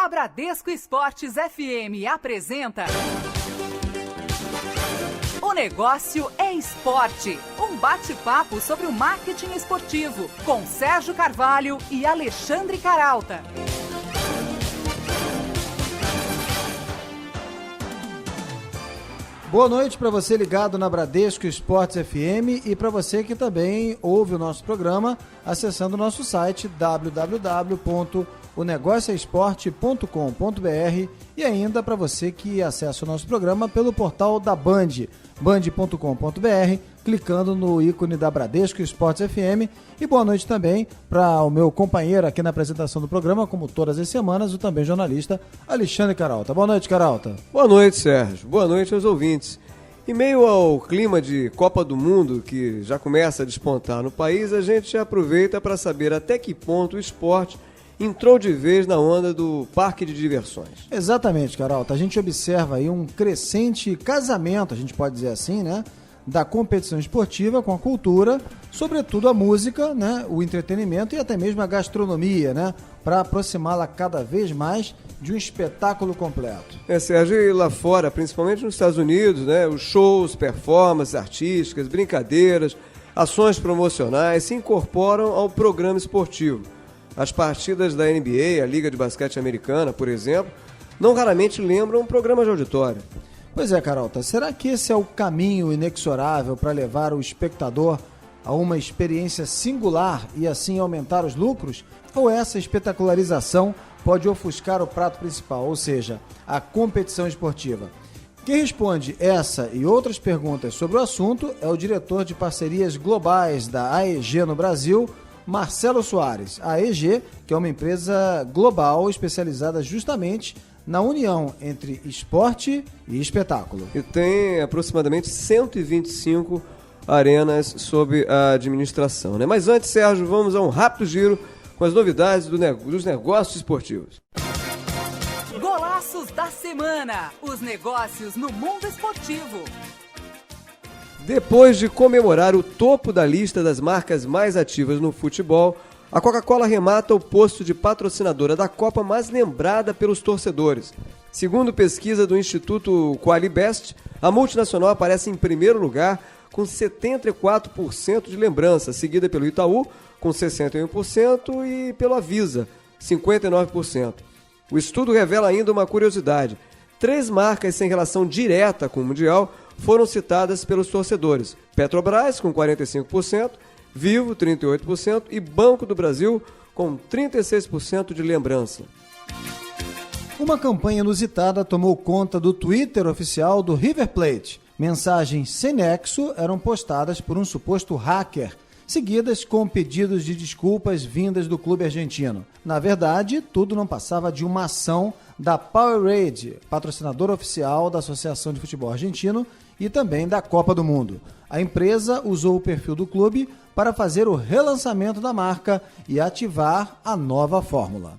A Bradesco Esportes FM apresenta O Negócio é Esporte, um bate-papo sobre o marketing esportivo, com Sérgio Carvalho e Alexandre Caralta. Boa noite para você ligado na Bradesco Esportes FM e para você que também ouve o nosso programa acessando o nosso site www.onegocioesporte.com.br e ainda para você que acessa o nosso programa pelo portal da Band, band.com.br, clicando no ícone da Bradesco Esportes FM. E boa noite também para o meu companheiro aqui na apresentação do programa, como todas as semanas, o também jornalista Alexandre Caralta. Boa noite, Caralta. Boa noite, Sérgio. Boa noite aos ouvintes. Em meio ao clima de Copa do Mundo, que já começa a despontar no país, a gente aproveita para saber até que ponto o esporte entrou de vez na onda do parque de diversões. Exatamente, Caralta. A gente observa aí um crescente casamento, a gente pode dizer assim, né, da competição esportiva com a cultura, sobretudo a música, né, o entretenimento e até mesmo a gastronomia, né, para aproximá-la cada vez mais de um espetáculo completo. Sérgio, e lá fora, principalmente nos Estados Unidos, né, os shows, performances artísticas, brincadeiras, ações promocionais se incorporam ao programa esportivo. As partidas da NBA, a Liga de Basquete Americana, por exemplo, não raramente lembram um programa de auditório. Pois é, Carolta, será que esse é o caminho inexorável para levar o espectador a uma experiência singular e assim aumentar os lucros? Ou essa espetacularização pode ofuscar o prato principal, ou seja, a competição esportiva? Quem responde essa e outras perguntas sobre o assunto é o diretor de parcerias globais da AEG no Brasil, Marcelo Soares. A AEG, que é uma empresa global especializada justamente na união entre esporte e espetáculo. E tem aproximadamente 125 arenas sob a administração, né? Mas antes, Sérgio, vamos a um rápido giro com as novidades dos negócios esportivos. Golaços da semana, os negócios no mundo esportivo. Depois de comemorar o topo da lista das marcas mais ativas no futebol, a Coca-Cola remata o posto de patrocinadora da Copa mais lembrada pelos torcedores. Segundo pesquisa do Instituto Qualibest, a multinacional aparece em primeiro lugar com 74% de lembrança, seguida pelo Itaú, com 61%, e pelo Avisa, 59%. O estudo revela ainda uma curiosidade. 3 marcas sem relação direta com o Mundial foram citadas pelos torcedores: Petrobras, com 45%, Vivo, 38% e Banco do Brasil, com 36% de lembrança. Uma campanha inusitada tomou conta do Twitter oficial do River Plate. Mensagens sem nexo eram postadas por um suposto hacker, seguidas com pedidos de desculpas vindas do clube argentino. Na verdade, tudo não passava de uma ação da Powerade, patrocinadora oficial da Associação de Futebol Argentino e também da Copa do Mundo. A empresa usou o perfil do clube para fazer o relançamento da marca e ativar a nova fórmula.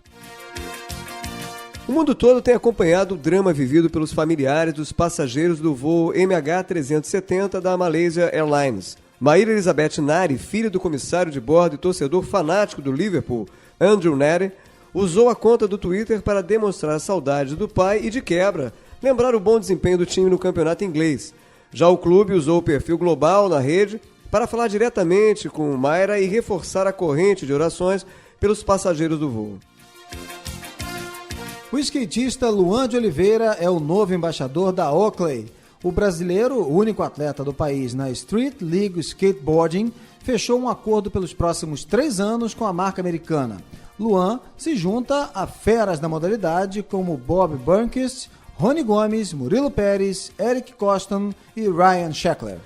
O mundo todo tem acompanhado o drama vivido pelos familiares dos passageiros do voo MH370 da Malaysia Airlines. Maíra Elizabeth Nari, filha do comissário de bordo e torcedor fanático do Liverpool, Andrew Nari, usou a conta do Twitter para demonstrar saudade do pai e, de quebra, lembrar o bom desempenho do time no campeonato inglês. Já o clube usou o perfil global na rede para falar diretamente com Mayra e reforçar a corrente de orações pelos passageiros do voo. O skatista Luan de Oliveira é o novo embaixador da Oakley. O brasileiro, o único atleta do país na Street League Skateboarding, fechou um acordo pelos próximos 3 anos com a marca americana. Luan se junta a feras da modalidade como Bob Burnquist, Rony Gomes, Murilo Pérez, Eric Coston e Ryan Sheckler.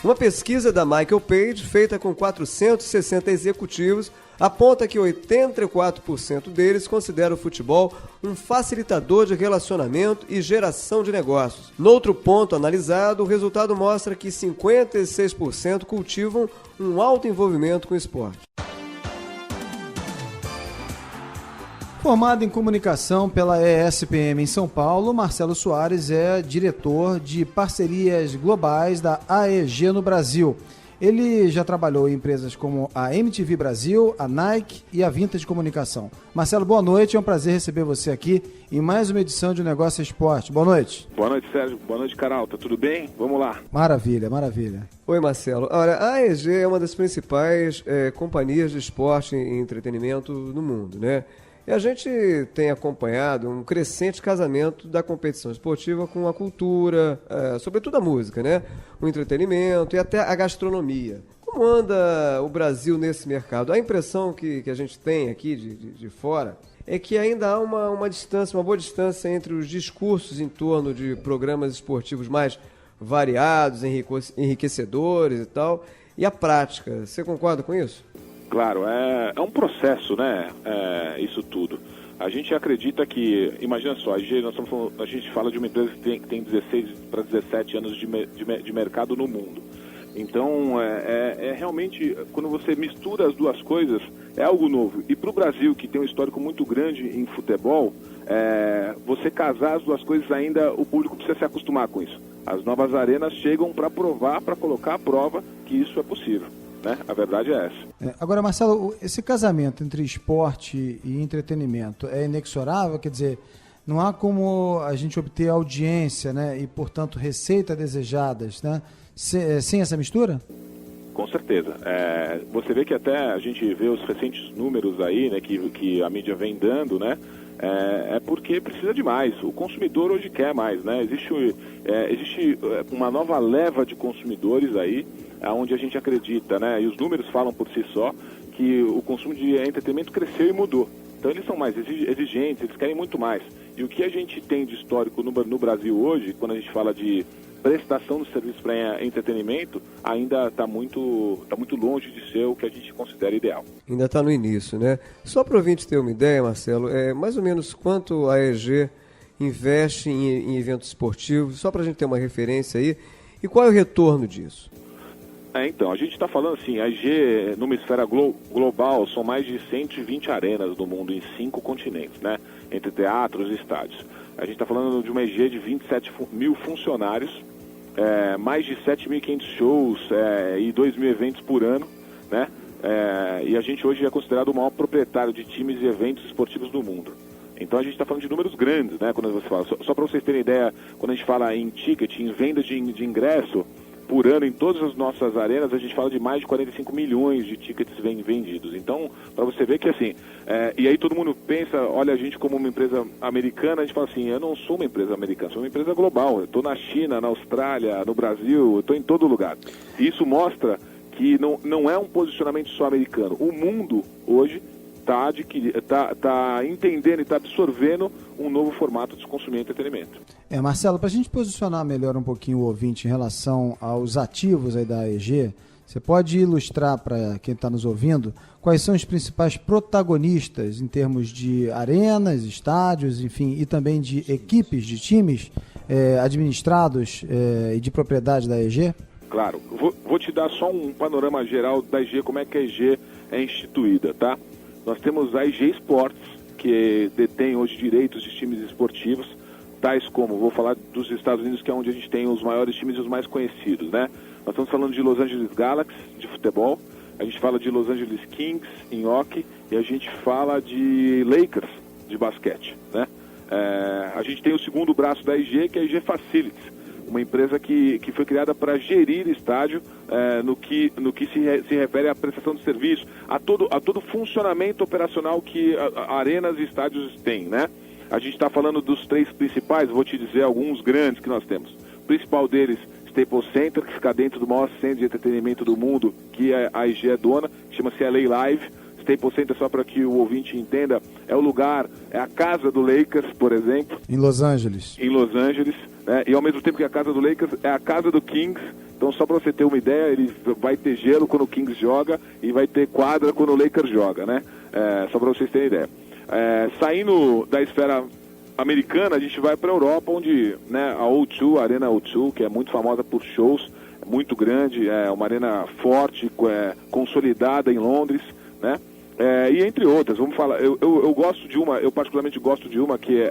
Uma pesquisa da Michael Page, feita com 460 executivos, aponta que 84% deles consideram o futebol um facilitador de relacionamento e geração de negócios. Noutro ponto analisado, o resultado mostra que 56% cultivam um alto envolvimento com o esporte. Formado em comunicação pela ESPM em São Paulo, Marcelo Soares é diretor de parcerias globais da AEG no Brasil. Ele já trabalhou em empresas como a MTV Brasil, a Nike e a Vintage Comunicação. Marcelo, boa noite, é um prazer receber você aqui em mais uma edição de Negócio Esporte. Boa noite. Boa noite, Sérgio. Boa noite, Caralta. Tudo bem? Vamos lá. Maravilha, maravilha. Oi, Marcelo. Olha, a AEG é uma das principais companhias de esporte e entretenimento no mundo, né? E a gente tem acompanhado um crescente casamento da competição esportiva com a cultura, sobretudo a música, né? O entretenimento e até a gastronomia. Como anda o Brasil nesse mercado? A impressão que a gente tem aqui de fora é que ainda há uma distância, uma boa distância entre os discursos em torno de programas esportivos mais variados, enriquecedores e tal, e a prática. Você concorda com isso? Claro, é um processo, né? Isso tudo. A gente acredita que, imagina só, a gente fala de uma empresa que tem 16 para 17 anos de mercado no mundo. Então, realmente, quando você mistura as duas coisas, é algo novo. E para o Brasil, que tem um histórico muito grande em futebol, você casar as duas coisas ainda, o público precisa se acostumar com isso. As novas arenas chegam para provar, para colocar à prova que isso é possível. Né? A verdade é essa. Agora, Marcelo, esse casamento entre esporte e entretenimento é inexorável? Quer dizer, não há como a gente obter audiência, né, e, portanto, receita desejadas, né, sem essa mistura? Com certeza. Você vê que até a gente vê os recentes números aí, né, que a mídia vem dando, né, é porque precisa de mais. O consumidor hoje quer mais, né? Existe uma nova leva de consumidores aí, onde a gente acredita, né? E os números falam por si só que o consumo de entretenimento cresceu e mudou. Então eles são mais exigentes, eles querem muito mais. E o que a gente tem de histórico no Brasil hoje, quando a gente fala de prestação de serviço para entretenimento, ainda está muito longe de ser o que a gente considera ideal. Ainda está no início, né? Só para o ouvinte ter uma ideia, Marcelo, mais ou menos quanto a EG investe em eventos esportivos, só para a gente ter uma referência aí, e qual é o retorno disso? Então, a gente está falando assim, a EG, numa esfera global, são mais de 120 arenas do mundo em 5 continentes, né? Entre teatros e estádios. A gente está falando de uma EG de 27 mil funcionários, mais de 7.500 shows e 2.000 eventos por ano, né? E a gente hoje é considerado o maior proprietário de times e eventos esportivos do mundo. Então a gente está falando de números grandes, né? Quando você fala, só para vocês terem ideia, quando a gente fala em ticket, em venda de ingresso, por ano, em todas as nossas arenas, a gente fala de mais de 45 milhões de tickets vendidos. Então, para você ver que assim, e aí todo mundo pensa, olha a gente como uma empresa americana, a gente fala assim, eu não sou uma empresa americana, sou uma empresa global. Eu estou na China, na Austrália, no Brasil, eu estou em todo lugar. E isso mostra que não é um posicionamento só americano. O mundo hoje está entendendo e está absorvendo um novo formato de consumir entretenimento. Marcelo, para a gente posicionar melhor um pouquinho o ouvinte em relação aos ativos aí da AEG, você pode ilustrar para quem está nos ouvindo quais são os principais protagonistas em termos de arenas, estádios, enfim, e também de equipes, de times administrados e de propriedade da AEG? Claro. Vou te dar só um panorama geral da AEG, como é que a AEG é instituída, tá? Nós temos a AEG Sports, que detém hoje direitos de times esportivos, tais como, vou falar dos Estados Unidos, que é onde a gente tem os maiores times e os mais conhecidos, né? Nós estamos falando de Los Angeles Galaxy, de futebol, a gente fala de Los Angeles Kings, em hockey, e a gente fala de Lakers, de basquete, né? A gente tem o segundo braço da AEG, que é a AEG Facilities, uma empresa que foi criada para gerir estádio no que se refere à prestação de serviço, a todo funcionamento operacional que arenas e estádios têm, né? A gente está falando dos 3 principais, vou te dizer alguns grandes que nós temos. O principal deles, Staples Center, que fica dentro do maior centro de entretenimento do mundo, que a AEG é dona, chama-se LA Live. Staples Center, só para que o ouvinte entenda, é o lugar, é a casa do Lakers, por exemplo. Em Los Angeles. Em Los Angeles, né? E ao mesmo tempo que a casa do Lakers é a casa do Kings. Então, só para você ter uma ideia, ele vai ter gelo quando o Kings joga e vai ter quadra quando o Lakers joga, né? Só para vocês terem ideia. Saindo da esfera americana, a gente vai para a Europa, onde, né, a O2, a Arena O2, que é muito famosa por shows, é muito grande, é uma arena forte, consolidada em Londres, né? E entre outras, vamos falar, eu gosto de uma, eu particularmente gosto de uma que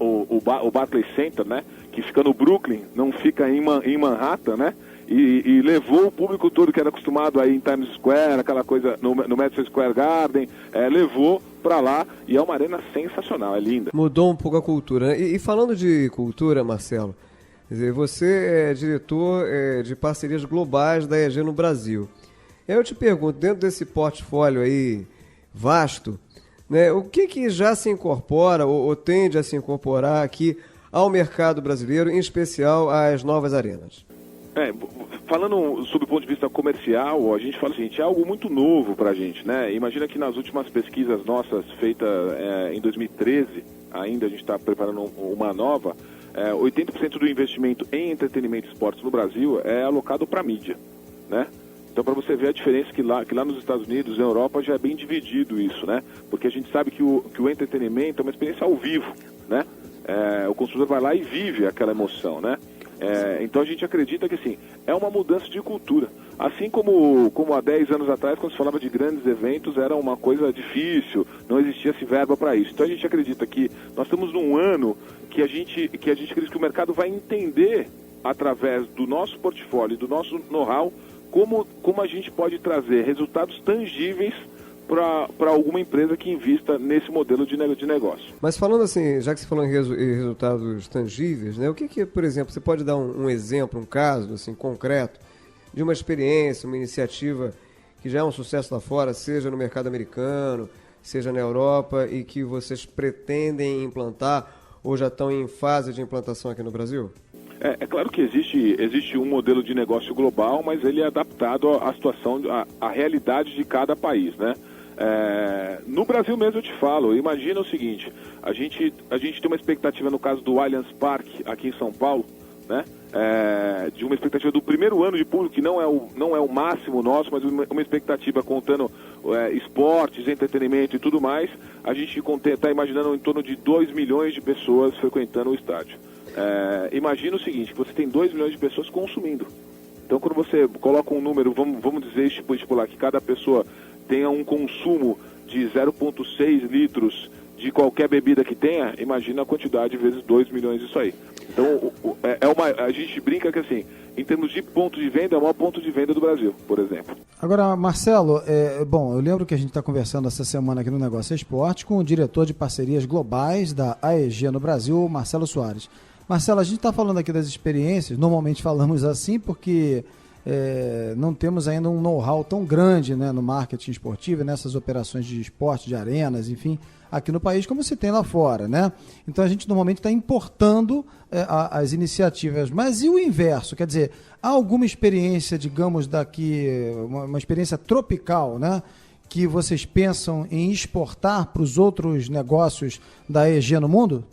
o Barclays Center, né? Que fica no Brooklyn, não fica em Manhattan, né? e levou o público todo que era acostumado a ir em Times Square, aquela coisa no Madison Square Garden, levou para lá, e é uma arena sensacional, é linda. Mudou um pouco a cultura, né? E falando de cultura, Marcelo, quer dizer, você é diretor de parcerias globais da EG no Brasil. Eu te pergunto, dentro desse portfólio aí vasto, né, o que já se incorpora ou tende a se incorporar aqui ao mercado brasileiro, em especial às novas arenas? Falando sob o ponto de vista comercial, a gente fala o seguinte, é algo muito novo para a gente, né? Imagina que nas últimas pesquisas nossas feitas em 2013, ainda a gente está preparando uma nova, 80% do investimento em entretenimento e esportes no Brasil é alocado para mídia, né? Então, para você ver a diferença que lá nos Estados Unidos, na Europa, já é bem dividido isso, né? Porque a gente sabe que o entretenimento é uma experiência ao vivo, né? O consumidor vai lá e vive aquela emoção, né? Então, a gente acredita que, assim, é uma mudança de cultura. Assim como há 10 anos atrás, quando se falava de grandes eventos, era uma coisa difícil, não existia-se verba para isso. Então, a gente acredita que nós estamos num ano que a gente acredita que o mercado vai entender, através do nosso portfólio e do nosso know-how, como a gente pode trazer resultados tangíveis para alguma empresa que invista nesse modelo de negócio. Mas falando assim, já que você falou em resultados tangíveis, né, o que, por exemplo, você pode dar um exemplo, um caso assim, concreto de uma experiência, uma iniciativa que já é um sucesso lá fora, seja no mercado americano, seja na Europa, e que vocês pretendem implantar ou já estão em fase de implantação aqui no Brasil? É claro que existe um modelo de negócio global, mas ele é adaptado à situação, à realidade de cada país, né? No Brasil mesmo eu te falo, imagina o seguinte, a gente tem uma expectativa no caso do Allianz Parque, aqui em São Paulo, né? De uma expectativa do primeiro ano de público, que não é o máximo nosso, mas uma expectativa contando esportes, entretenimento e tudo mais, a gente está imaginando em torno de 2 milhões de pessoas frequentando o estádio. Imagina o seguinte, que você tem 2 milhões de pessoas consumindo. Então, quando você coloca um número, vamos dizer, estipular que cada pessoa tenha um consumo de 0,6 litros de qualquer bebida que tenha, imagina a quantidade vezes 2 milhões disso aí. Então, a gente brinca que, assim, em termos de ponto de venda, é o maior ponto de venda do Brasil, por exemplo. Agora, Marcelo, eu lembro que a gente está conversando essa semana aqui no Negócio Esporte com o diretor de parcerias globais da AEG no Brasil, Marcelo Soares. Marcelo, a gente está falando aqui das experiências, normalmente falamos assim porque não temos ainda um know-how tão grande, né, no marketing esportivo, nessas operações de esporte, de arenas, enfim, aqui no país como se tem lá fora, né? Então a gente normalmente está importando as iniciativas. Mas e o inverso? Quer dizer, há alguma experiência, digamos, daqui, uma experiência tropical, né, que vocês pensam em exportar para os outros negócios da EG no mundo?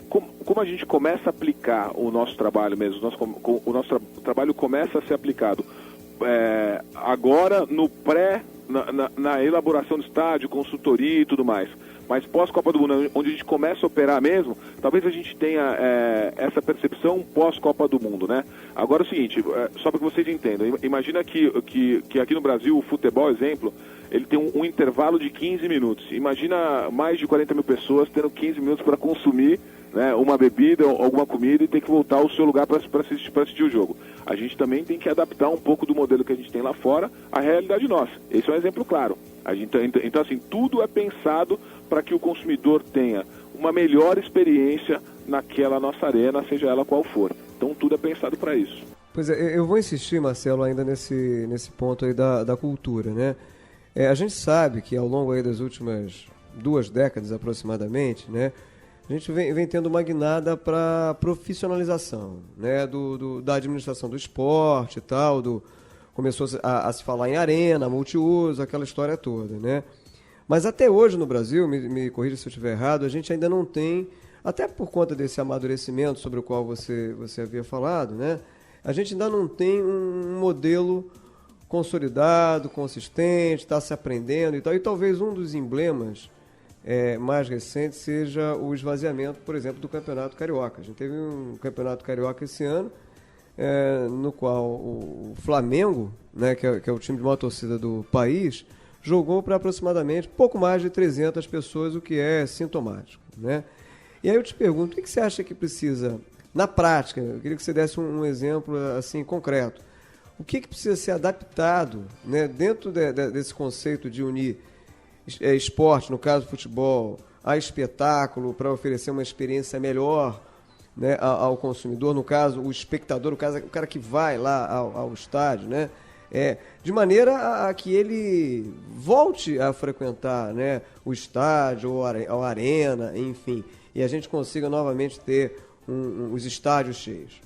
Como a gente começa a aplicar o nosso trabalho mesmo, o nosso trabalho começa a ser aplicado agora na elaboração do estádio, consultoria e tudo mais, mas pós-Copa do Mundo, onde a gente começa a operar mesmo, talvez a gente tenha essa percepção pós-Copa do Mundo, né? Agora é o seguinte, só para que vocês entendam, imagina que aqui no Brasil o futebol, exemplo, ele tem um intervalo de 15 minutos. Imagina mais de 40 mil pessoas tendo 15 minutos para consumir, né, uma bebida, alguma comida, e tem que voltar ao seu lugar para assistir o jogo. A gente também tem que adaptar um pouco do modelo que a gente tem lá fora à realidade nossa. Esse é um exemplo claro. Então, assim, tudo é pensado para que o consumidor tenha uma melhor experiência naquela nossa arena, seja ela qual for. Então, tudo é pensado para isso. Pois é, eu vou insistir, Marcelo, ainda nesse ponto aí da cultura, né? A gente sabe que ao longo aí das últimas 2 décadas aproximadamente, né, a gente vem tendo uma guinada para profissionalização, né, da administração do esporte e tal, começou a se falar em arena, multiuso, aquela história toda, né? Mas até hoje no Brasil, me corrija se eu estiver errado, a gente ainda não tem, até por conta desse amadurecimento sobre o qual você havia falado, né, a gente ainda não tem um modelo consolidado, consistente, está se aprendendo e tal, e talvez um dos emblemas mais recentes seja o esvaziamento, por exemplo, do Campeonato Carioca. A gente teve um Campeonato Carioca esse ano, no qual o Flamengo, né, que é o time de maior torcida do país, jogou para aproximadamente pouco mais de 300 pessoas, o que é sintomático, né? E aí eu te pergunto, o que você acha que precisa, na prática, eu queria que você desse um exemplo assim concreto, O que precisa ser adaptado, né, dentro desse conceito de unir esporte, no caso futebol, a espetáculo, para oferecer uma experiência melhor, né, ao consumidor, no caso o espectador, no caso o cara que vai lá ao estádio, né, de maneira a que ele volte a frequentar, né, o estádio ou a arena, enfim, e a gente consiga novamente ter os estádios cheios.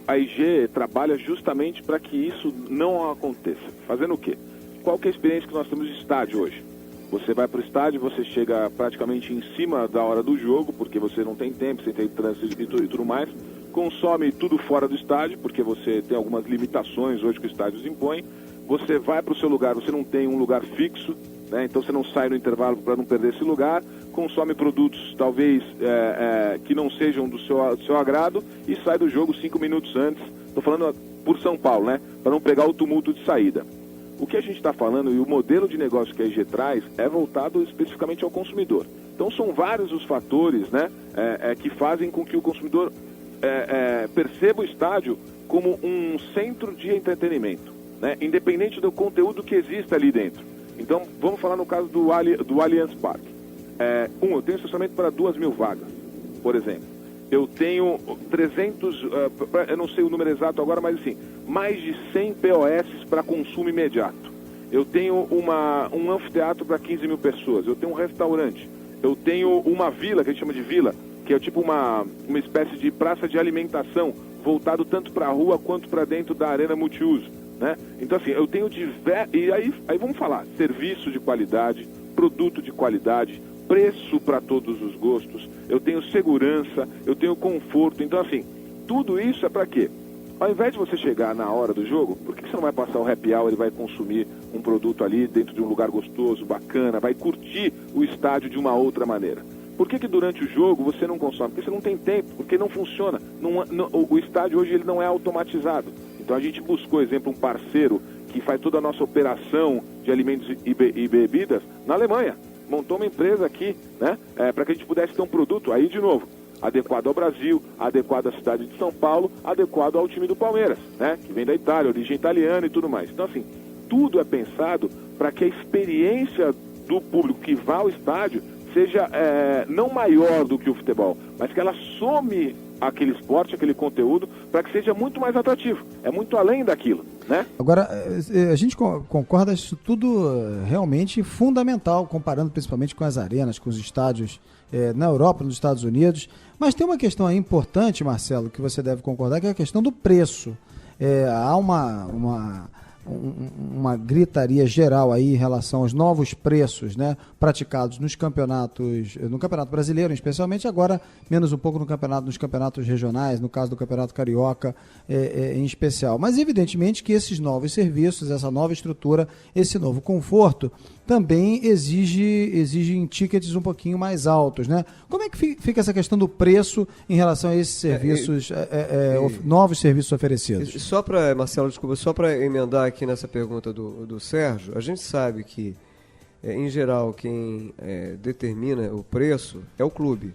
A IG trabalha justamente para que isso não aconteça. Fazendo o quê? Qual que é a experiência que nós temos de estádio hoje? Você vai para o estádio, você chega praticamente em cima da hora do jogo, porque você não tem tempo, você tem trânsito e tudo mais, consome tudo fora do estádio, porque você tem algumas limitações hoje que o estádio impõe. Você vai para o seu lugar, você não tem um lugar fixo, né? Então você não sai no intervalo para não perder esse lugar, consome produtos talvez que não sejam do seu agrado e sai do jogo 5 minutos antes. Estou falando por São Paulo, né? Para não pegar o tumulto de saída. O que a gente está falando e o modelo de negócio que a IG traz é voltado especificamente ao consumidor. Então são vários os fatores, né, que fazem com que o consumidor perceba o estádio como um centro de entretenimento, né, independente do conteúdo que exista ali dentro. Então vamos falar no caso do Allianz Parque. Eu tenho estacionamento para 2.000 vagas, por exemplo. Eu tenho 300, eu não sei o número exato agora, mas assim, mais de 100 POS para consumo imediato. Eu tenho um anfiteatro para 15 mil pessoas. Eu tenho um restaurante. Eu tenho uma vila, que a gente chama de vila, que é tipo uma espécie de praça de alimentação, voltado tanto para a rua quanto para dentro da arena multiuso, né? Então assim, eu tenho e aí vamos falar, serviço de qualidade, produto de qualidade, preço para todos os gostos, eu tenho segurança, eu tenho conforto. Então assim, tudo isso é para quê? Ao invés de você chegar na hora do jogo, por que você não vai passar o happy hour e vai consumir um produto ali dentro de um lugar gostoso, bacana, vai curtir o estádio de uma outra maneira? Por que durante o jogo você não consome? Porque você não tem tempo, porque não funciona. O estádio hoje ele não é automatizado. Então a gente buscou, exemplo, um parceiro que faz toda a nossa operação de alimentos e bebidas na Alemanha. Montou uma empresa aqui, né, para que a gente pudesse ter um produto, aí de novo, adequado ao Brasil, adequado à cidade de São Paulo, adequado ao time do Palmeiras, né, que vem da Itália, origem italiana e tudo mais. Então assim, tudo é pensado para que a experiência do público que vá ao estádio seja não maior do que o futebol, mas que ela some aquele esporte, aquele conteúdo, para que seja muito mais atrativo. É muito além daquilo, né? Agora, a gente concorda, isso tudo realmente fundamental, comparando principalmente com as arenas, com os estádios na Europa, nos Estados Unidos. Mas tem uma questão aí importante, Marcelo, que você deve concordar, que é a questão do preço. Há uma gritaria geral aí em relação aos novos preços, né, praticados nos campeonatos, no Campeonato Brasileiro especialmente, agora menos um pouco nos campeonatos regionais, no caso do Campeonato Carioca em especial. Mas evidentemente que esses novos serviços, essa nova estrutura, esse novo conforto também exigem tickets um pouquinho mais altos, né? Como é que fica essa questão do preço em relação a esses serviços, novos serviços oferecidos? Só para, Marcelo, desculpa, só para emendar aqui nessa pergunta do Sérgio, a gente sabe que, em geral, quem determina o preço é o clube,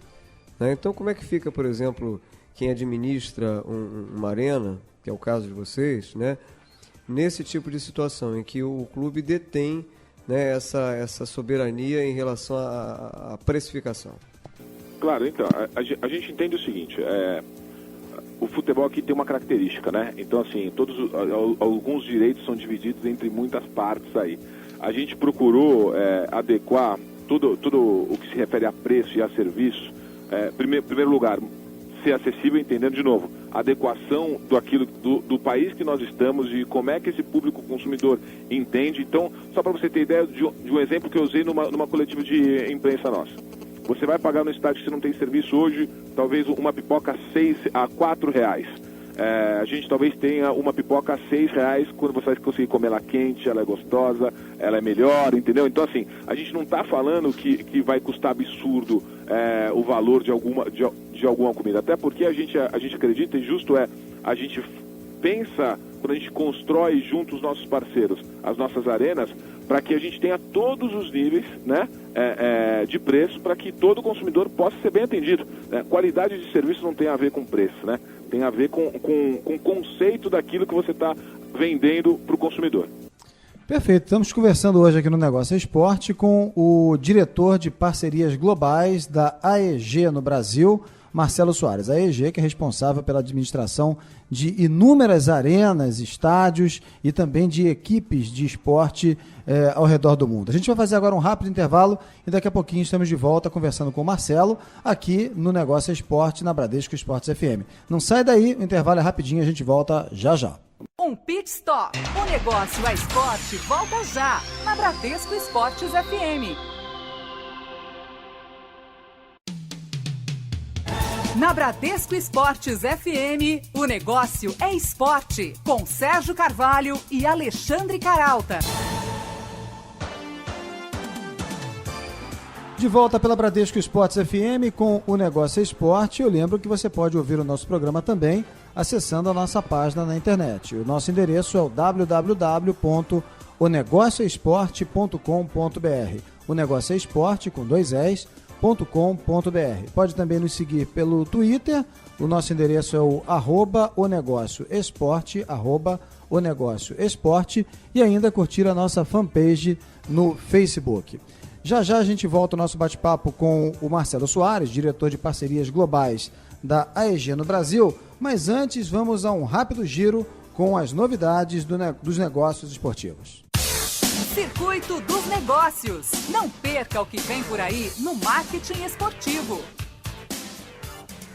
né? Então, como é que fica, por exemplo, quem administra uma arena, que é o caso de vocês, né? Nesse tipo de situação em que o clube detém, né, essa soberania em relação à precificação? Claro, então, a gente entende o seguinte, o futebol aqui tem uma característica, né? Então, assim, alguns direitos são divididos entre muitas partes aí. A gente procurou adequar tudo o que se refere a preço e a serviço, primeiro lugar, ser acessível, entendendo de novo, a adequação do país que nós estamos e como é que esse público consumidor entende. Então, só para você ter ideia de um exemplo que eu usei numa coletiva de imprensa nossa. Você vai pagar no estádio que você não tem serviço hoje, talvez uma pipoca a R$4. A gente talvez tenha uma pipoca a R$6 quando você vai conseguir comer ela quente, ela é gostosa, ela é melhor, entendeu? Então, assim, a gente não está falando que vai custar absurdo o valor de alguma comida. Até porque a gente acredita, e justo a gente pensa, quando a gente constrói junto os nossos parceiros as nossas arenas, para que a gente tenha todos os níveis, né, de preço, para que todo consumidor possa ser bem atendido. Qualidade de serviço não tem a ver com preço, né? Tem a ver com o conceito daquilo que você está vendendo para o consumidor. Perfeito. Estamos conversando hoje aqui no Negócio Esporte com o diretor de parcerias globais da AEG no Brasil, Marcelo Soares. A AEG, que é responsável pela administração de inúmeras arenas, estádios e também de equipes de esporte ao redor do mundo. A gente vai fazer agora um rápido intervalo e daqui a pouquinho estamos de volta conversando com o Marcelo aqui no Negócio Esporte, na Bradesco Esportes FM. Não sai daí, o intervalo é rapidinho, a gente volta já já. Um pit stop. O Negócio é Esporte volta já na Bradesco Esportes FM. Na Bradesco Esportes FM, o negócio é esporte, com Sérgio Carvalho e Alexandre Caralta. De volta pela Bradesco Esportes FM com o Negócio é Esporte. Eu lembro que você pode ouvir o nosso programa também acessando a nossa página na internet. O nosso endereço é o www.onegocioesporte.com.br. O Negócio é Esporte com 2 S. .com.br. Pode também nos seguir pelo Twitter. O nosso endereço é o @onegocioesporte, @onegocioesporte, e ainda curtir a nossa fanpage no Facebook. Já já a gente volta ao nosso bate-papo com o Marcelo Soares, diretor de parcerias globais da AEG no Brasil, mas antes vamos a um rápido giro com as novidades dos negócios esportivos. Circuito dos Negócios. Não perca o que vem por aí no marketing esportivo.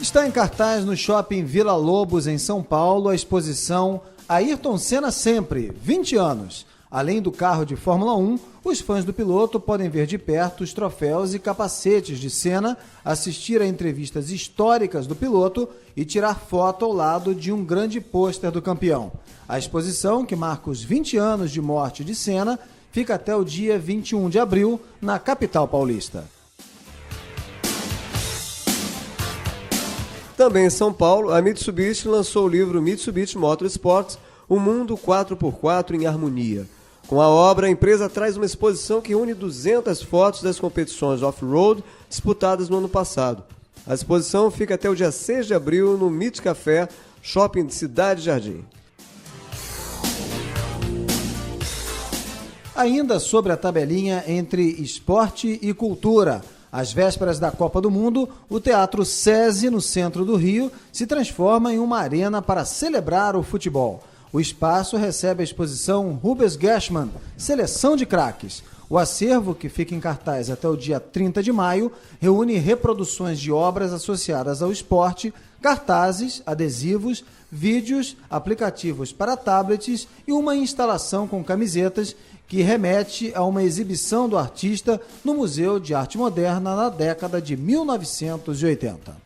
Está em cartaz no Shopping Vila Lobos, em São Paulo, a exposição Ayrton Senna Sempre, 20 anos. Além do carro de Fórmula 1, os fãs do piloto podem ver de perto os troféus e capacetes de Senna, assistir a entrevistas históricas do piloto e tirar foto ao lado de um grande pôster do campeão. A exposição, que marca os 20 anos de morte de Senna, fica até o dia 21 de abril, na capital paulista. Também em São Paulo, a Mitsubishi lançou o livro Mitsubishi Motorsports, O Mundo 4x4 em Harmonia. Com a obra, a empresa traz uma exposição que une 200 fotos das competições off-road disputadas no ano passado. A exposição fica até o dia 6 de abril no Mit Café, Shopping de Cidade Jardim. Ainda sobre a tabelinha entre esporte e cultura. Às vésperas da Copa do Mundo, o Teatro SESI, no centro do Rio, se transforma em uma arena para celebrar o futebol. O espaço recebe a exposição Rubens Geschman, Seleção de Craques. O acervo, que fica em cartaz até o dia 30 de maio, reúne reproduções de obras associadas ao esporte, cartazes, adesivos, vídeos, aplicativos para tablets e uma instalação com camisetas que remete a uma exibição do artista no Museu de Arte Moderna na década de 1980.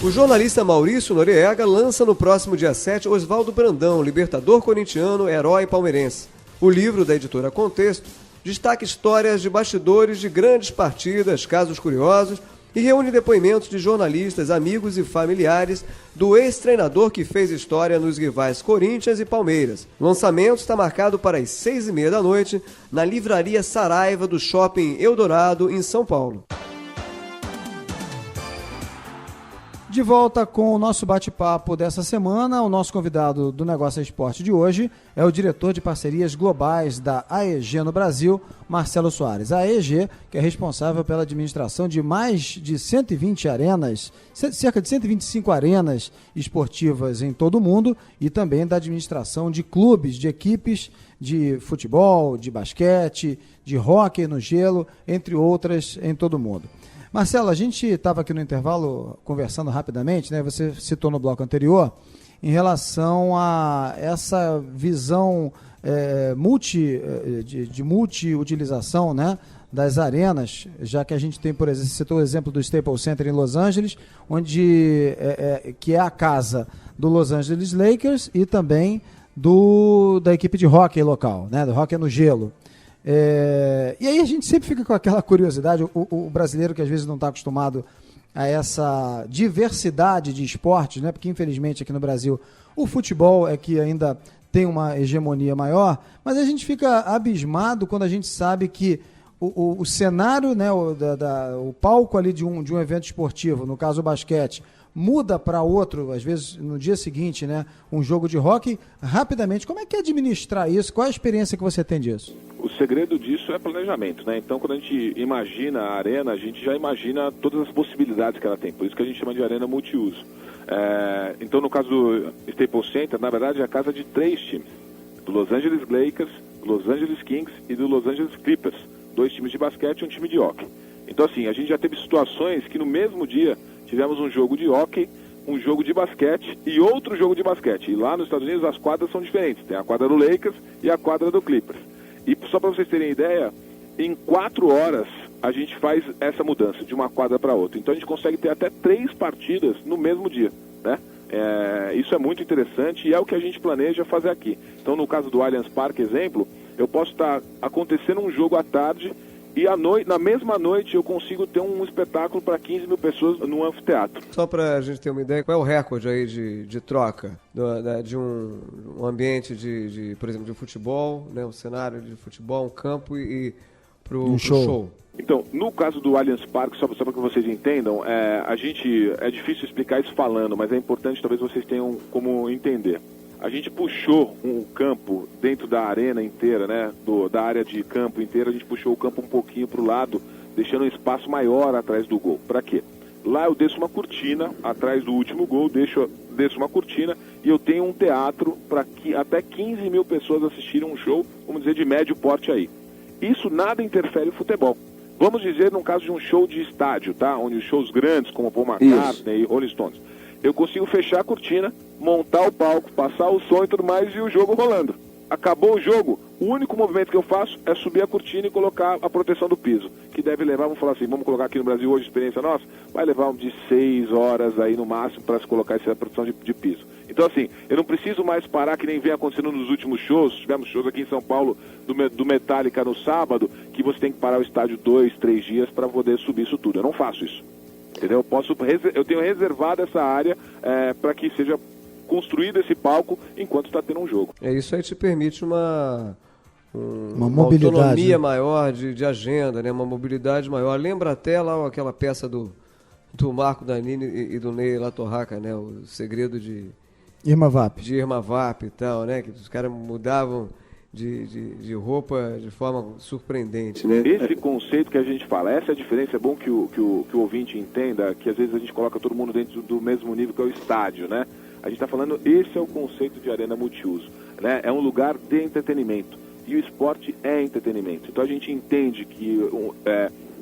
O jornalista Maurício Noriega lança no próximo dia 7 Oswaldo Brandão, libertador corintiano, herói palmeirense. O livro da editora Contexto destaca histórias de bastidores de grandes partidas, casos curiosos, e reúne depoimentos de jornalistas, amigos e familiares do ex-treinador que fez história nos rivais Corinthians e Palmeiras. O lançamento está marcado para as 6h30 da noite na Livraria Saraiva do Shopping Eldorado, em São Paulo. De volta com o nosso bate-papo dessa semana, o nosso convidado do Negócio é Esporte de hoje é o diretor de parcerias globais da AEG no Brasil, Marcelo Soares. A AEG, que é responsável pela administração de mais de 120 arenas, cerca de 125 arenas esportivas em todo o mundo, e também da administração de clubes, de equipes de futebol, de basquete, de hóquei no gelo, entre outras em todo o mundo. Marcelo, a gente estava aqui no intervalo conversando rapidamente, né? Você citou no bloco anterior, em relação a essa visão de multi-utilização, né, das arenas, já que a gente tem, por exemplo, você citou o exemplo do Staples Center em Los Angeles, onde que é a casa do Los Angeles Lakers e também da equipe de hóquei local, né, do hóquei no gelo. E aí a gente sempre fica com aquela curiosidade, o brasileiro que às vezes não está acostumado a essa diversidade de esportes, né? Porque infelizmente aqui no Brasil o futebol é que ainda tem uma hegemonia maior, mas a gente fica abismado quando a gente sabe que o cenário, né, o palco ali de um evento esportivo, no caso o basquete, muda para outro, às vezes no dia seguinte, né, um jogo de hóquei, rapidamente. Como é que é administrar isso? Qual a experiência que você tem disso? O segredo disso é planejamento, né? Então, quando a gente imagina a arena, a gente já imagina todas as possibilidades que ela tem. Por isso que a gente chama de arena multiuso. Então, no caso do Staples Center, na verdade, é a casa de 3 times. Do Los Angeles Lakers, do Los Angeles Kings e do Los Angeles Clippers. 2 times de basquete e um time de hóquei. Então, assim, a gente já teve situações que no mesmo dia tivemos um jogo de hóquei, um jogo de basquete e outro jogo de basquete. E lá nos Estados Unidos as quadras são diferentes. Tem a quadra do Lakers e a quadra do Clippers. E só para vocês terem ideia, em 4 horas a gente faz essa mudança de uma quadra para outra. Então a gente consegue ter até 3 partidas no mesmo dia, né? Isso é muito interessante e é o que a gente planeja fazer aqui. Então, no caso do Allianz Parque, exemplo, eu posso estar acontecendo um jogo à tarde e na mesma noite eu consigo ter um espetáculo para 15 mil pessoas no anfiteatro. Só para a gente ter uma ideia, qual é o recorde aí de troca de um ambiente por exemplo, de futebol, né, um cenário de futebol, um campo e para o show? Então, no caso do Allianz Parque, só para que vocês entendam, é difícil explicar isso falando, mas é importante, talvez vocês tenham como entender. A gente puxou um campo dentro da arena inteira, né, da área de campo inteira, a gente puxou o campo um pouquinho para o lado, deixando um espaço maior atrás do gol. Para quê? Lá eu desço uma cortina, atrás do último gol, desço uma cortina e eu tenho um teatro para que até 15 mil pessoas assistirem um show, vamos dizer, de médio porte aí. Isso nada interfere no futebol. Vamos dizer, no caso de um show de estádio, tá? Onde os shows grandes, como Paul McCartney e Rolling Stones, eu consigo fechar a cortina, montar o palco, passar o som e tudo mais e o jogo rolando. Acabou o jogo, o único movimento que eu faço é subir a cortina e colocar a proteção do piso, que deve levar, vamos falar assim, vamos colocar aqui no Brasil hoje, experiência nossa, vai levar de 6 horas aí no máximo para se colocar essa proteção de piso. Então, assim, eu não preciso mais parar, que nem vem acontecendo nos últimos shows. Tivemos shows aqui em São Paulo do Metallica no sábado, que você tem que parar o estádio 2, 3 dias para poder subir isso tudo. Eu não faço isso, entendeu? Eu tenho reservado essa área para que seja construído esse palco enquanto está tendo um jogo. Isso aí te permite uma mobilidade, autonomia, né, maior de agenda, né? Uma mobilidade maior. Lembra até lá aquela peça do Marco Danini e do Ney Latorraca, né? O segredo de Irma Vap e tal, né? Que os caras mudavam de roupa de forma surpreendente, né? Esse conceito que a gente fala, essa é a diferença. É bom que o ouvinte entenda que às vezes a gente coloca todo mundo dentro do mesmo nível que é o estádio, né? A gente está falando, esse é o conceito de arena multiuso, né? É um lugar de entretenimento e o esporte é entretenimento. Então a gente entende que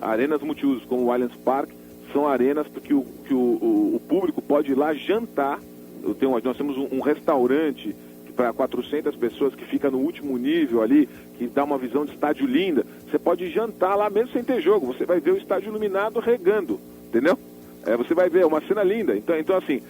arenas multiusos como o Allianz Parque são arenas porque o público pode ir lá jantar. Nós temos um restaurante para 400 pessoas que fica no último nível ali, que dá uma visão de estádio linda. Você pode jantar lá mesmo sem ter jogo, você vai ver o estádio iluminado regando, entendeu? Você vai ver, uma cena linda. Então assim,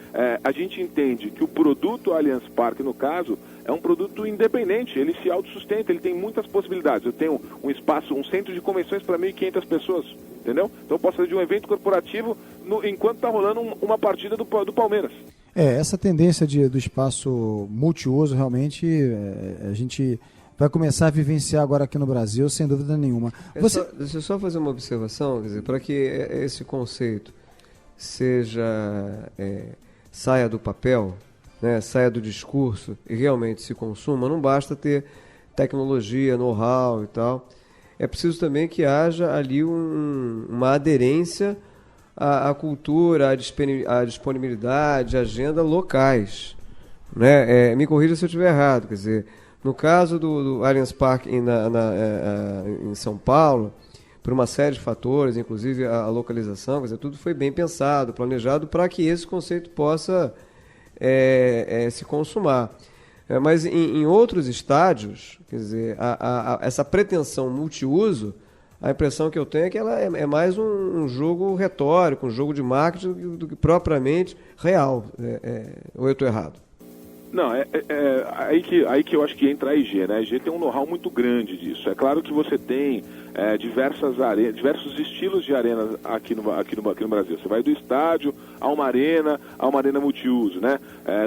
a gente entende que o produto Allianz Parque, no caso, é um produto independente, ele se autossustenta, ele tem muitas possibilidades. Eu tenho um espaço, um centro de convenções para 1.500 pessoas, entendeu? Então eu posso fazer de um evento corporativo enquanto está rolando uma partida do Palmeiras. Essa tendência do espaço multiuso, realmente, a gente vai começar a vivenciar agora aqui no Brasil, sem dúvida nenhuma. Deixa eu só fazer uma observação, quer dizer, para que esse conceito saia do papel, né, saia do discurso e realmente se consuma, não basta ter tecnologia, know-how e tal. É preciso também que haja ali uma aderência à cultura, à disponibilidade, à agenda locais, né? Me corrija se eu estiver errado, quer dizer, no caso do Allianz Parque em São Paulo, por uma série de fatores, inclusive a localização, quer dizer, tudo foi bem pensado, planejado para que esse conceito possa se consumar. Mas em outros estádios, quer dizer, essa pretensão multiuso, a impressão que eu tenho é que ela é mais um jogo retórico, um jogo de marketing do que propriamente real. Ou eu estou errado? Não, aí que eu acho que entra a IG, né? A IG tem um know-how muito grande disso. É claro que você tem diversos estilos de arenas aqui no Brasil. Você vai do estádio a uma arena multiuso, né?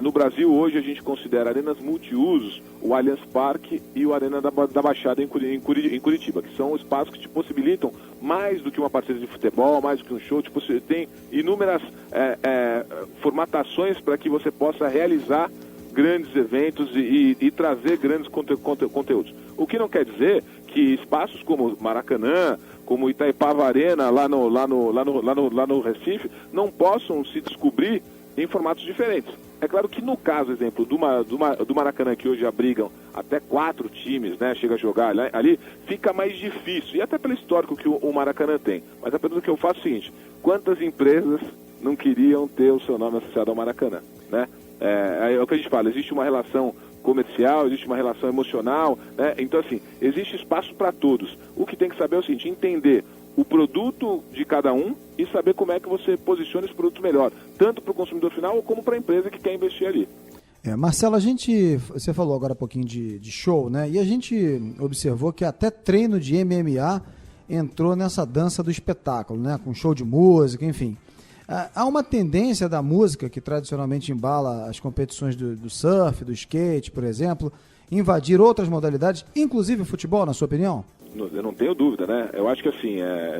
No Brasil, hoje, a gente considera arenas multiusos o Allianz Parque e o Arena da Baixada em Curitiba, que são espaços que te possibilitam mais do que uma partida de futebol, mais do que um show, tem inúmeras formatações para que você possa realizar grandes eventos e trazer grandes conteúdos. O que não quer dizer que espaços como Maracanã, como Itaipava Arena, lá no Recife, não possam se descobrir em formatos diferentes. É claro que no caso, exemplo, do Maracanã, que hoje abrigam até 4 times, né, chega a jogar ali, fica mais difícil, e até pelo histórico que o Maracanã tem. Mas a pergunta que eu faço é o seguinte: quantas empresas não queriam ter o seu nome associado ao Maracanã, né? É o que a gente fala, existe uma relação comercial, existe uma relação emocional, né? Então, assim, existe espaço para todos. O que tem que saber é o seguinte: entender o produto de cada um e saber como é que você posiciona esse produto melhor, tanto para o consumidor final como para a empresa que quer investir ali. Marcelo, você falou agora um pouquinho de show, né? E a gente observou que até treino de MMA entrou nessa dança do espetáculo, né? Com show de música, enfim. Há uma tendência da música, que tradicionalmente embala as competições do surf, do skate, por exemplo, invadir outras modalidades, inclusive o futebol, na sua opinião? Eu não tenho dúvida, né? Eu acho que assim,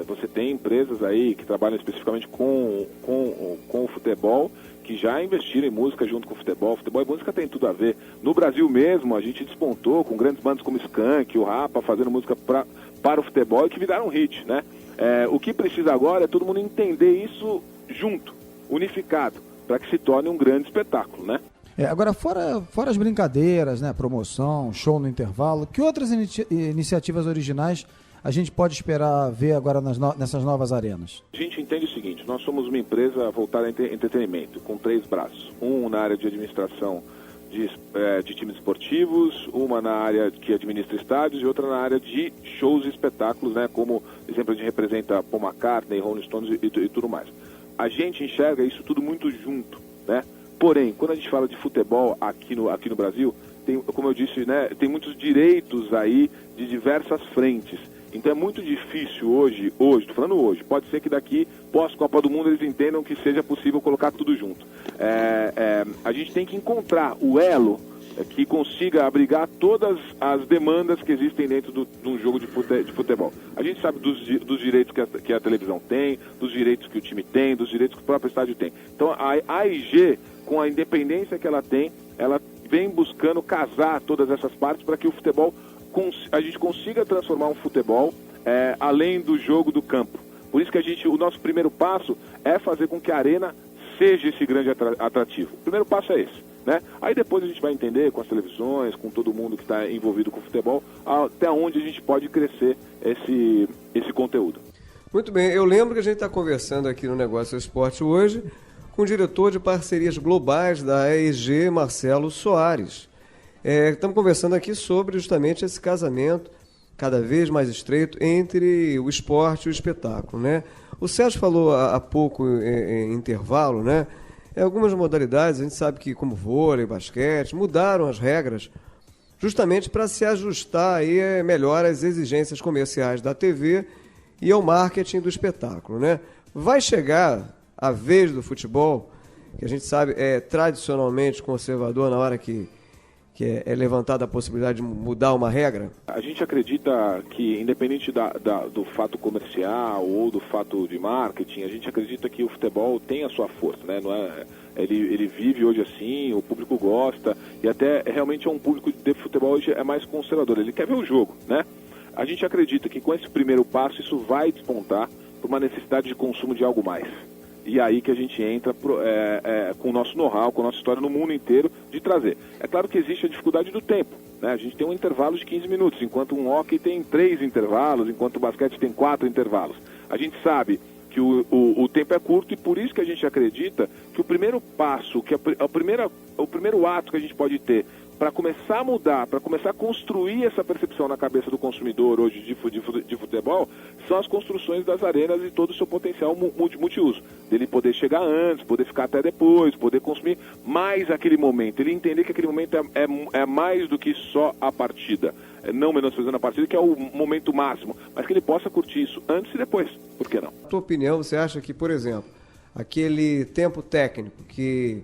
você tem empresas aí que trabalham especificamente com o futebol, que já investiram em música junto com o futebol. Futebol e música tem tudo a ver. No Brasil mesmo, a gente despontou com grandes bandas como Skank, o Rapa, fazendo música para o futebol e que viraram hit, né? O que precisa agora é todo mundo entender isso junto, unificado, para que se torne um grande espetáculo, né? Agora, fora as brincadeiras, né, promoção, show no intervalo, que outras iniciativas originais a gente pode esperar ver agora nessas novas arenas? A gente entende o seguinte: nós somos uma empresa voltada a entretenimento, com 3 braços. Um na área de administração de times esportivos, uma na área que administra estádios e outra na área de shows e espetáculos, né, como, exemplo, a gente representa Paul McCartney, Rolling Stones e tudo mais. A gente enxerga isso tudo muito junto, né? Porém, quando a gente fala de futebol aqui no Brasil, como eu disse, né, tem muitos direitos aí de diversas frentes. Então é muito difícil hoje, estou falando hoje, pode ser que daqui, pós-Copa do Mundo, eles entendam que seja possível colocar tudo junto. A gente tem que encontrar o elo que consiga abrigar todas as demandas que existem dentro de um jogo de futebol. A gente sabe dos direitos que a televisão tem, dos direitos que o time tem, dos direitos que o próprio estádio tem. Então a AIG, com a independência que ela tem, ela vem buscando casar todas essas partes para que o futebol, a gente consiga transformar um futebol além do jogo do campo. Por isso que o nosso primeiro passo é fazer com que a arena seja esse grande atrativo. O primeiro passo é esse, né? Aí depois a gente vai entender com as televisões, com todo mundo que está envolvido com o futebol, até onde a gente pode crescer esse conteúdo. Muito bem, eu lembro que a gente está conversando aqui no Negócio Esporte hoje com o diretor de parcerias globais da AEG, Marcelo Soares. Estamos conversando aqui sobre justamente esse casamento cada vez mais estreito entre o esporte e o espetáculo, né? O Sérgio falou há pouco em intervalo, né? Algumas modalidades, a gente sabe que, como vôlei, basquete, mudaram as regras justamente para se ajustar aí melhor às exigências comerciais da TV e ao marketing do espetáculo, né? Vai chegar a vez do futebol, que a gente sabe é tradicionalmente conservador na hora que é levantada a possibilidade de mudar uma regra? A gente acredita que, independente do fato comercial ou do fato de marketing, a gente acredita que o futebol tem a sua força, né? Não é, ele vive hoje assim, o público gosta, e até realmente é um público de futebol hoje é mais conservador, ele quer ver o jogo, né? A gente acredita que com esse primeiro passo isso vai despontar por uma necessidade de consumo de algo mais. E aí que a gente entra com o nosso know-how, com a nossa história no mundo inteiro, de trazer. É claro que existe a dificuldade do tempo, né? A gente tem um intervalo de 15 minutos, enquanto um hockey tem 3 intervalos, enquanto o basquete tem 4 intervalos. A gente sabe que o tempo é curto e por isso que a gente acredita que o primeiro passo, que o primeiro ato que a gente pode ter para começar a mudar, para começar a construir essa percepção na cabeça do consumidor hoje de futebol, são as construções das arenas e todo o seu potencial multiuso. Dele poder chegar antes, poder ficar até depois, poder consumir mais aquele momento. Ele entender que aquele momento é mais do que só a partida. não menosprezando a partida, que é o momento máximo, mas que ele possa curtir isso antes e depois, por que não? Na tua opinião, você acha que, por exemplo, aquele tempo técnico que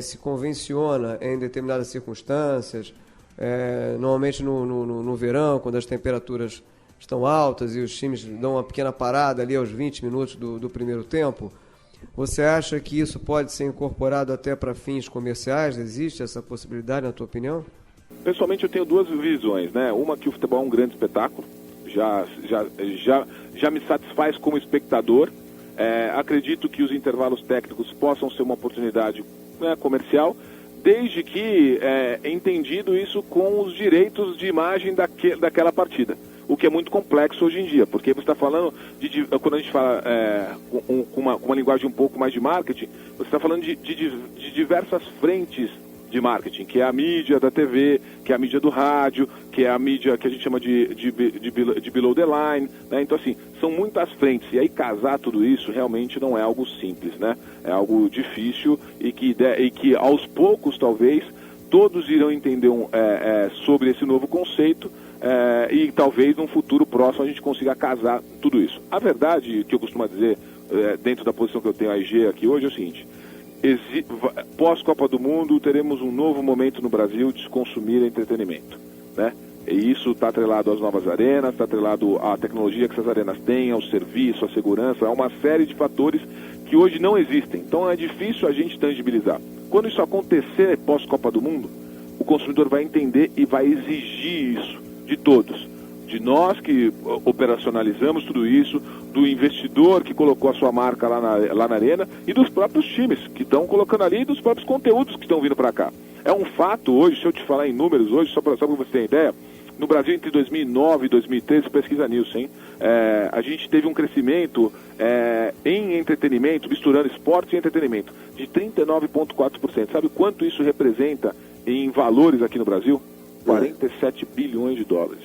se convenciona em determinadas circunstâncias, normalmente no verão, quando as temperaturas estão altas e os times dão uma pequena parada ali aos 20 minutos do primeiro tempo, você acha que isso pode ser incorporado até para fins comerciais? Existe essa possibilidade, na tua opinião? Pessoalmente, eu tenho duas visões, né? Uma, que o futebol é um grande espetáculo, já me satisfaz como espectador. Acredito que os intervalos técnicos possam ser uma oportunidade, né, comercial, desde que entendido isso com os direitos de imagem daquela partida. O que é muito complexo hoje em dia, porque você está falando quando a gente fala com uma linguagem um pouco mais de marketing, você está falando de diversas frentes de marketing, que é a mídia da TV, que é a mídia do rádio, que é a mídia que a gente chama de below the line, né? Então, assim, são muitas frentes, e aí casar tudo isso realmente não é algo simples, né? É algo difícil e que aos poucos, talvez, todos irão entender sobre esse novo conceito, e talvez num futuro próximo a gente consiga casar tudo isso. A verdade, que eu costumo dizer, dentro da posição que eu tenho a IG aqui hoje, é o seguinte: pós-Copa do Mundo teremos um novo momento no Brasil de se consumir entretenimento, né? E isso está atrelado às novas arenas, está atrelado à tecnologia que essas arenas têm, ao serviço, à segurança, a uma série de fatores que hoje não existem. Então é difícil a gente tangibilizar. Quando isso acontecer pós-Copa do Mundo, o consumidor vai entender e vai exigir isso de todos. De nós que operacionalizamos tudo isso, do investidor que colocou a sua marca lá na arena e dos próprios times que estão colocando ali e dos próprios conteúdos que estão vindo para cá. É um fato hoje, se eu te falar em números hoje, só para você ter ideia, no Brasil entre 2009 e 2013, pesquisa Nielsen, a gente teve um crescimento em entretenimento, misturando esporte e entretenimento, de 39,4%. Sabe quanto isso representa em valores aqui no Brasil? 47 bilhões de dólares.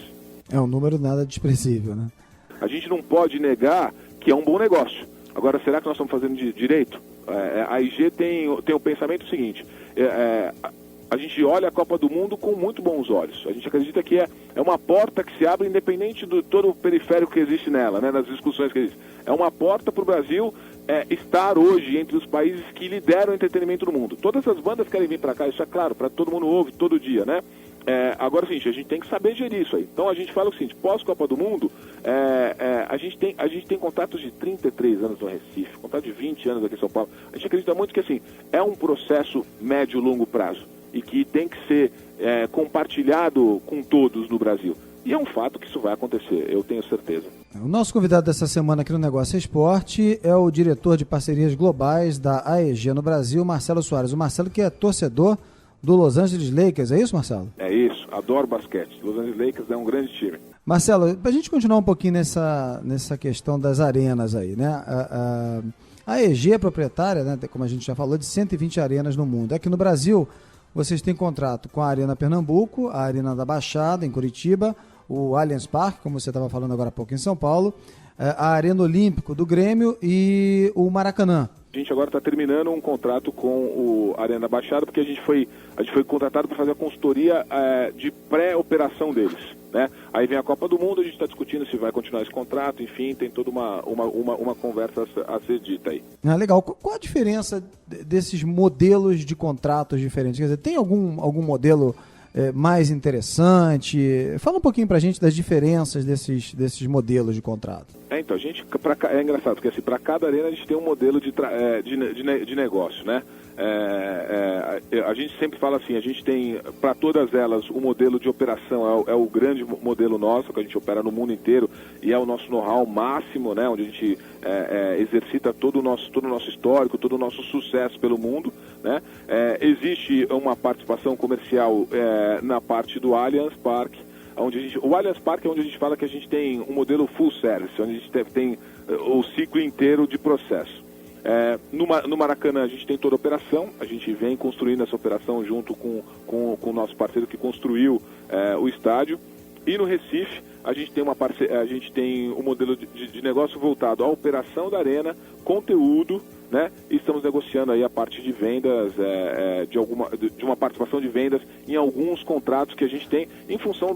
É um número nada desprezível, né? A gente não pode negar que é um bom negócio. Agora, será que nós estamos fazendo direito? A IG tem o pensamento seguinte: a gente olha a Copa do Mundo com muito bons olhos. A gente acredita que é uma porta que se abre independente do todo o periférico que existe nela, né, nas discussões que existem. É uma porta para o Brasil estar hoje entre os países que lideram o entretenimento no mundo. Todas as bandas querem vir para cá, isso é claro, para todo mundo ouve todo dia, né? Agora, é o seguinte, a gente tem que saber gerir isso aí. Então, a gente fala o seguinte: pós-Copa do Mundo, a gente tem contatos de 33 anos no Recife, contato de 20 anos aqui em São Paulo. A gente acredita muito que, assim, é um processo médio e longo prazo e que tem que ser compartilhado com todos no Brasil. E é um fato que isso vai acontecer, eu tenho certeza. O nosso convidado dessa semana aqui no Negócio Esporte é o diretor de parcerias globais da AEG no Brasil, Marcelo Soares. O Marcelo, que é torcedor do Los Angeles Lakers, é isso, Marcelo? É isso, adoro basquete. Los Angeles Lakers é um grande time. Marcelo, para a gente continuar um pouquinho nessa questão das arenas aí, né? A EG é proprietária, né, como a gente já falou, de 120 arenas no mundo. Aqui no Brasil, vocês têm contrato com a Arena Pernambuco, a Arena da Baixada, em Curitiba, o Allianz Parque, como você estava falando agora há pouco, em São Paulo, a Arena Olímpico do Grêmio e o Maracanã. A gente agora está terminando um contrato com o Arena Baixada, porque a gente foi contratado para fazer a consultoria de pré-operação deles, né? Aí vem a Copa do Mundo, a gente está discutindo se vai continuar esse contrato, enfim, tem toda uma conversa a ser dita aí. Legal. Qual a diferença desses modelos de contratos diferentes? Quer dizer, tem algum modelo mais interessante? Fala um pouquinho pra gente das diferenças desses modelos de contrato. Então, é engraçado, porque assim, para cada arena a gente tem um modelo de negócio, né? A gente sempre fala assim, a gente tem, para todas elas, o modelo de operação é o grande modelo nosso, que a gente opera no mundo inteiro, e é o nosso know-how máximo, né? Onde a gente exercita todo o nosso histórico, todo o nosso sucesso pelo mundo, né? Existe uma participação comercial na parte do Allianz Parque, o Allianz Parque é onde a gente fala que a gente tem um modelo full service, onde a gente tem o ciclo inteiro de processo. No Maracanã a gente tem toda a operação, a gente vem construindo essa operação junto com o nosso parceiro que construiu o estádio. E no Recife a gente tem um modelo de negócio voltado à operação da arena, conteúdo, né? E estamos negociando aí a parte de vendas, de uma participação de vendas em alguns contratos que a gente tem, em função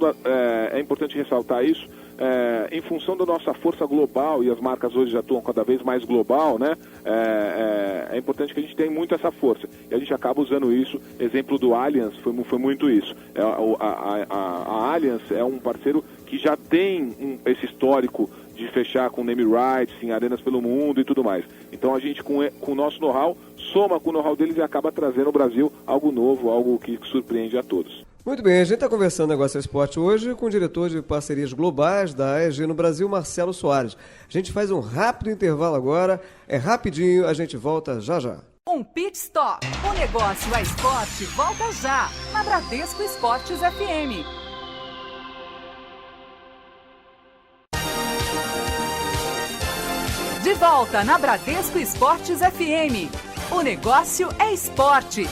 é importante ressaltar isso, em função da nossa força global, e as marcas hoje já atuam cada vez mais global, né? É importante que a gente tenha muito essa força. E a gente acaba usando isso. Exemplo do Allianz foi muito isso. A Allianz é um parceiro que já tem esse histórico de fechar com name rights em arenas pelo mundo e tudo mais. Então a gente, com o nosso know-how, soma com o know-how deles e acaba trazendo ao Brasil algo novo, algo que surpreende a todos. Muito bem, a gente está conversando Negócio Esporte hoje com o diretor de parcerias globais da AEG no Brasil, Marcelo Soares. A gente faz um rápido intervalo agora, é rapidinho, a gente volta já já. Um pit stop. O Negócio é Esporte volta já, na Bradesco Esportes FM. De volta na Bradesco Esportes FM. O negócio é esporte.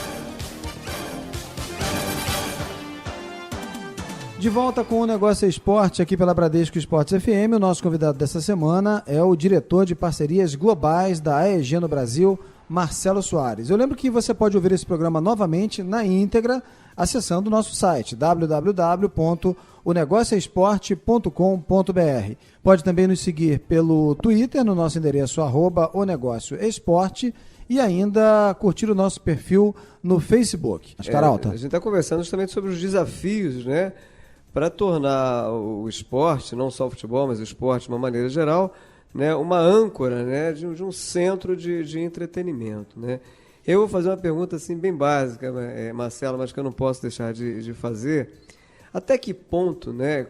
De volta com o Negócio Esporte aqui pela Bradesco Esportes FM. O nosso convidado dessa semana é o diretor de parcerias globais da AEG no Brasil, Marcelo Soares. Eu lembro que você pode ouvir esse programa novamente na íntegra acessando o nosso site www.onegocioesporte.com.br. Pode também nos seguir pelo Twitter no nosso endereço @onegocioesporte e ainda curtir o nosso perfil no Facebook. A gente está conversando justamente sobre os desafios, né, para tornar o esporte, não só o futebol, mas o esporte de uma maneira geral, né, uma âncora, né, de um centro de entretenimento, né. Eu vou fazer uma pergunta assim bem básica, Marcelo, mas que eu não posso deixar de fazer. Até que ponto, né,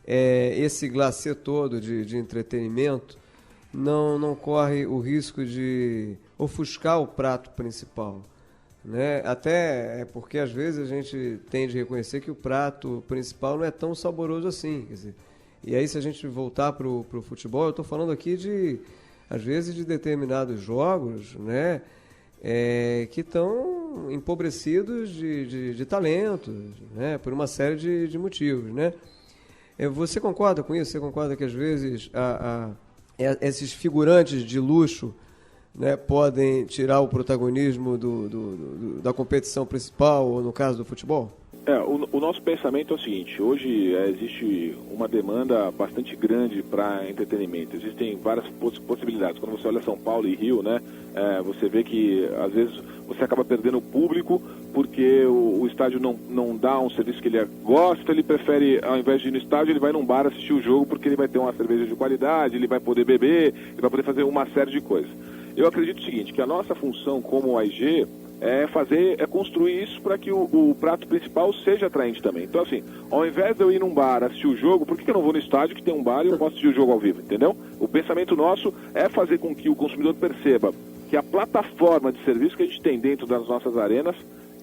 esse glacê todo de entretenimento não corre o risco de ofuscar o prato principal? Né? Até porque às vezes a gente tem de reconhecer que o prato principal não é tão saboroso assim. Quer dizer, e aí, se a gente voltar para o futebol, eu estou falando aqui às vezes de determinados jogos, né, que estão empobrecidos de talentos, né, por uma série de motivos. Né? Você concorda com isso? Você concorda que às vezes esses figurantes de luxo, né, podem tirar o protagonismo da competição principal, ou no caso do futebol? O nosso pensamento é o seguinte: hoje existe uma demanda bastante grande para entretenimento. Existem várias possibilidades. Quando você olha São Paulo e Rio, né, você vê que às vezes você acaba perdendo o público porque o estádio não dá um serviço que ele gosta. Ele prefere, ao invés de ir no estádio, ele vai num bar assistir o jogo, porque ele vai ter uma cerveja de qualidade, ele vai poder beber, ele vai poder fazer uma série de coisas. Eu acredito o seguinte, que a nossa função como AEG é construir isso para que o prato principal seja atraente também. Então, assim, ao invés de eu ir num bar assistir o jogo, por que eu não vou no estádio que tem um bar e eu posso assistir o jogo ao vivo, entendeu? O pensamento nosso é fazer com que o consumidor perceba que a plataforma de serviço que a gente tem dentro das nossas arenas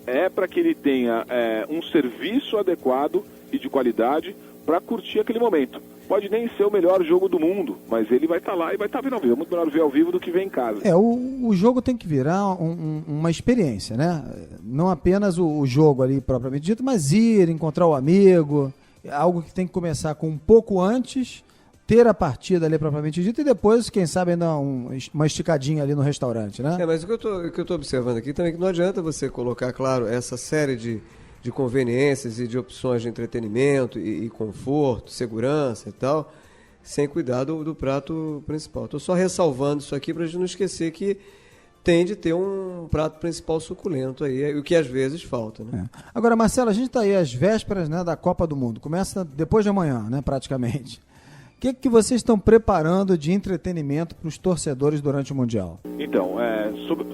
é para que ele tenha um serviço adequado e de qualidade para curtir aquele momento. Pode nem ser o melhor jogo do mundo, mas ele vai estar lá e vai estar vendo ao vivo. É muito melhor ver ao vivo do que ver em casa. O jogo tem que virar uma experiência, né? Não apenas o jogo ali propriamente dito, mas encontrar o amigo, algo que tem que começar com um pouco antes, ter a partida ali propriamente dita e depois, quem sabe, ainda uma esticadinha ali no restaurante, né? Mas o que eu estou observando aqui também é que não adianta você colocar, claro, essa série de conveniências e de opções de entretenimento e conforto, segurança e tal, sem cuidar do prato principal. Estou só ressalvando isso aqui para a gente não esquecer que tem de ter um prato principal suculento aí, o que às vezes falta. Né? Agora, Marcelo, a gente está aí às vésperas, né, da Copa do Mundo. Começa depois de amanhã, né, praticamente. O que vocês estão preparando de entretenimento para os torcedores durante o Mundial? Então,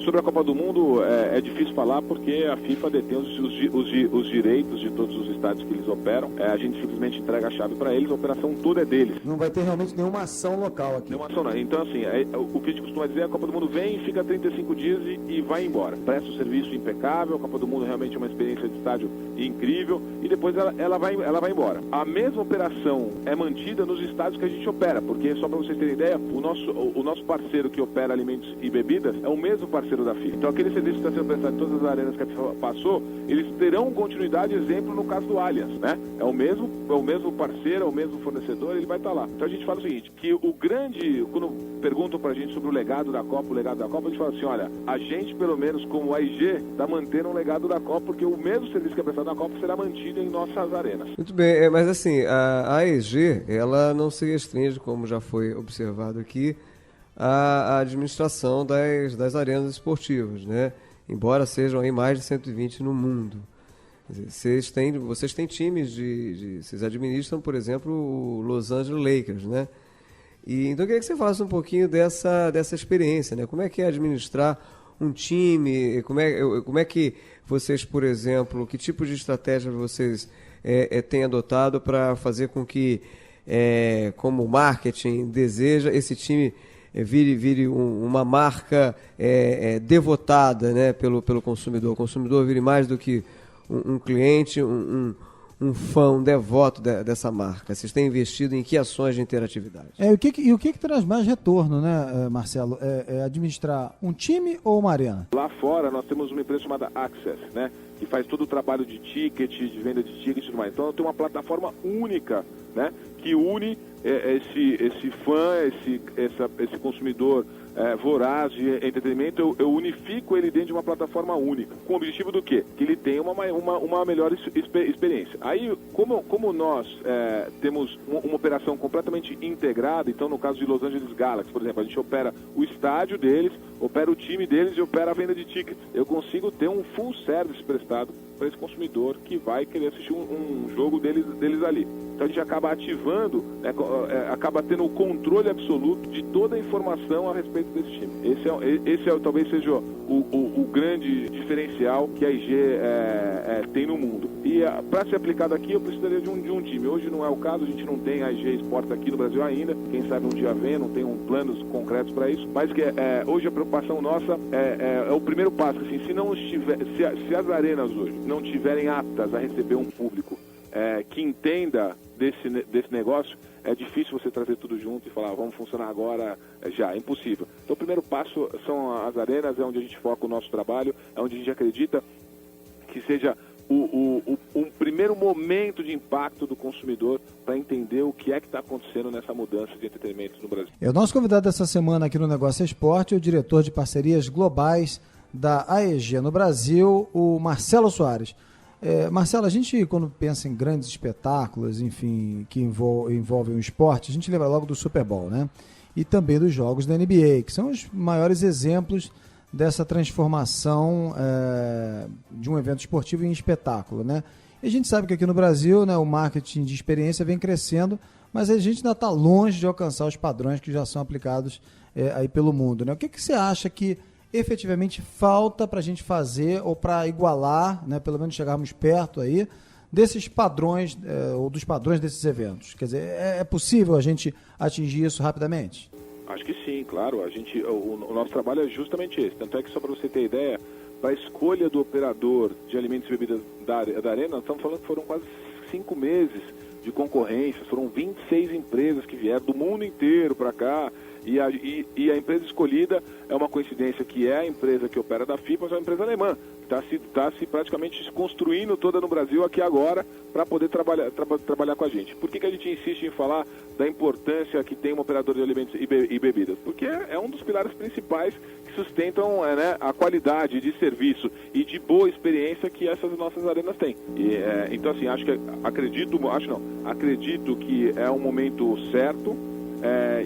sobre a Copa do Mundo é difícil falar porque a FIFA detém os direitos de todos os estádios que eles operam. A gente simplesmente entrega a chave para eles, a operação toda é deles. Não vai ter realmente nenhuma ação local aqui. Nenhuma ação não. Então, assim, o que a gente costuma dizer é: a Copa do Mundo vem, fica 35 dias e vai embora. Presta o serviço impecável, a Copa do Mundo realmente é uma experiência de estádio incrível e depois ela vai embora. A mesma operação é mantida nos estádios básico que a gente opera, porque só para vocês terem ideia, o nosso parceiro que opera alimentos e bebidas é o mesmo parceiro da FIFA. Então aquele serviço que está sendo prestado em todas as arenas que a FIFA passou, eles terão continuidade, exemplo no caso do Allianz, né? É o mesmo parceiro, é o mesmo fornecedor, ele vai estar lá. Então a gente fala o seguinte, que quando perguntam pra gente sobre o legado da Copa, a gente fala assim, olha, a gente pelo menos como AIG está mantendo um legado da Copa, porque o mesmo serviço que é prestado na Copa será mantido em nossas arenas. Muito bem, mas assim, a AEG, ela não se restringe, como já foi observado aqui, à administração das arenas esportivas, né? Embora sejam aí mais de 120 no mundo. Vocês têm times vocês administram, por exemplo, o Los Angeles Lakers, né? E então eu queria que você falasse um pouquinho dessa experiência, né? Como é que é administrar um time? Como é que vocês, por exemplo, que tipo de estratégia vocês têm adotado para fazer com que, como o marketing deseja, esse time vire uma marca devotada, né, pelo consumidor? O consumidor vire mais do que um cliente, um fã, um devoto dessa marca. Vocês têm investido em que ações de interatividade? O que traz mais retorno, né, Marcelo? É administrar um time ou uma arena? Lá fora nós temos uma empresa chamada Access, né, que faz todo o trabalho de ticket, de venda de ticket e tudo mais. Então tem uma plataforma única, né, que une esse fã, esse consumidor voraz de entretenimento, eu unifico ele dentro de uma plataforma única. Com o objetivo do quê? Que ele tenha uma melhor experiência. Aí, como nós temos uma operação completamente integrada, então no caso de Los Angeles Galaxy, por exemplo, a gente opera o estádio deles, opera o time deles e opera a venda de tickets. Eu consigo ter um full service prestado para esse consumidor que vai querer assistir um jogo deles ali. Então a gente acaba ativando, acaba tendo o controle absoluto de toda a informação a respeito desse time. Esse talvez seja o grande diferencial que a IG tem no mundo. E para ser aplicado aqui, eu precisaria de um time. Hoje não é o caso, a gente não tem a IG Sports aqui no Brasil ainda. Quem sabe um dia vem, não tem planos concretos para isso. Mas que hoje a preocupação nossa é o primeiro passo. Assim, se as arenas hoje não tiverem aptas a receber um público que entenda desse negócio, é difícil você trazer tudo junto e falar, vamos funcionar agora, já, é impossível. Então o primeiro passo são as arenas, é onde a gente foca o nosso trabalho, é onde a gente acredita que seja um primeiro momento de impacto do consumidor para entender o que é que está acontecendo nessa mudança de entretenimento no Brasil. O nosso convidado dessa semana aqui no Negócio Esporte é o diretor de parcerias globais da AEG no Brasil, o Marcelo Soares. Marcelo, a gente, quando pensa em grandes espetáculos, enfim, que envolvem o esporte, a gente lembra logo do Super Bowl, né? E também dos jogos da NBA, que são os maiores exemplos dessa transformação de um evento esportivo em espetáculo, né? E a gente sabe que aqui no Brasil, né, o marketing de experiência vem crescendo, mas a gente ainda está longe de alcançar os padrões que já são aplicados aí pelo mundo, né? O que você acha que efetivamente falta para a gente fazer ou para igualar, né, pelo menos chegarmos perto aí desses padrões ou dos padrões desses eventos? Quer dizer, é possível a gente atingir isso rapidamente? Acho que sim, claro. O nosso trabalho é justamente esse. Tanto é que, só para você ter ideia, para a escolha do operador de alimentos e bebidas da arena, nós estamos falando que foram quase 5 meses de concorrência, foram 26 empresas que vieram do mundo inteiro para cá. E a empresa escolhida é uma coincidência que é a empresa que opera da FIFA, mas é uma empresa alemã, que está se praticamente se construindo toda no Brasil aqui agora para poder trabalhar com a gente. Por que a gente insiste em falar da importância que tem um operador de alimentos e bebidas? Porque é um dos pilares principais que sustentam a qualidade de serviço e de boa experiência que essas nossas arenas têm. Então, assim, acredito que é um momento certo,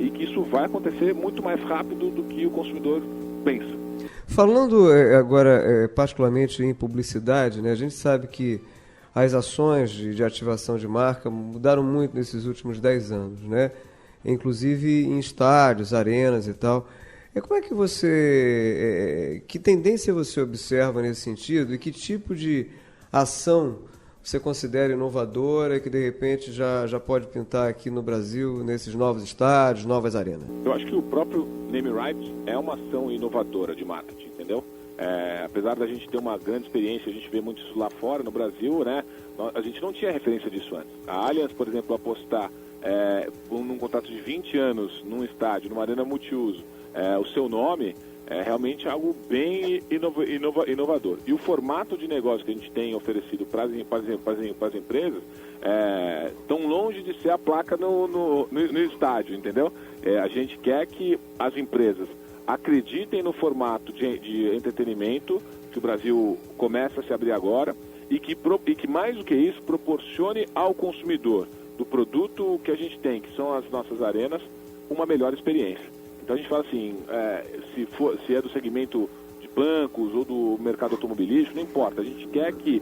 e que isso vai acontecer muito mais rápido do que o consumidor pensa. Falando agora particularmente em publicidade, né, a gente sabe que as ações de ativação de marca mudaram muito nesses últimos 10 anos, né? Inclusive em estádios, arenas e tal. Como é que que tendência você observa nesse sentido e que tipo de ação você considera inovadora e que de repente já pode pintar aqui no Brasil, nesses novos estádios, novas arenas? Eu acho que o próprio Name Rights é uma ação inovadora de marketing, entendeu? Apesar da gente ter uma grande experiência, a gente vê muito isso lá fora, no Brasil, né? A gente não tinha referência disso antes. A Allianz, por exemplo, apostar num contrato de 20 anos, num estádio, numa arena multiuso, o seu nome, é realmente algo bem inovador. E o formato de negócio que a gente tem oferecido para as empresas tão longe de ser a placa no estádio, entendeu? A gente quer que as empresas acreditem no formato de entretenimento que o Brasil começa a se abrir agora e que mais do que isso, proporcione ao consumidor do produto que a gente tem, que são as nossas arenas, uma melhor experiência. Então a gente fala assim, se é do segmento de bancos ou do mercado automobilístico, não importa, a gente quer que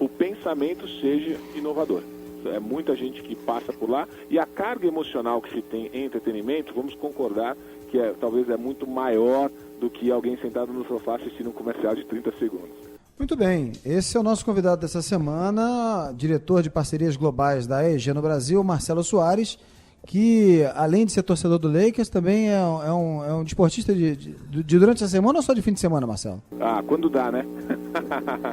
o pensamento seja inovador. É muita gente que passa por lá e a carga emocional que se tem em entretenimento, vamos concordar que talvez é muito maior do que alguém sentado no sofá assistindo um comercial de 30 segundos. Muito bem, esse é o nosso convidado dessa semana, diretor de parcerias globais da EG no Brasil, Marcelo Soares, que além de ser torcedor do Lakers, também é um desportista de durante a semana ou só de fim de semana, Marcelo? Quando dá, né?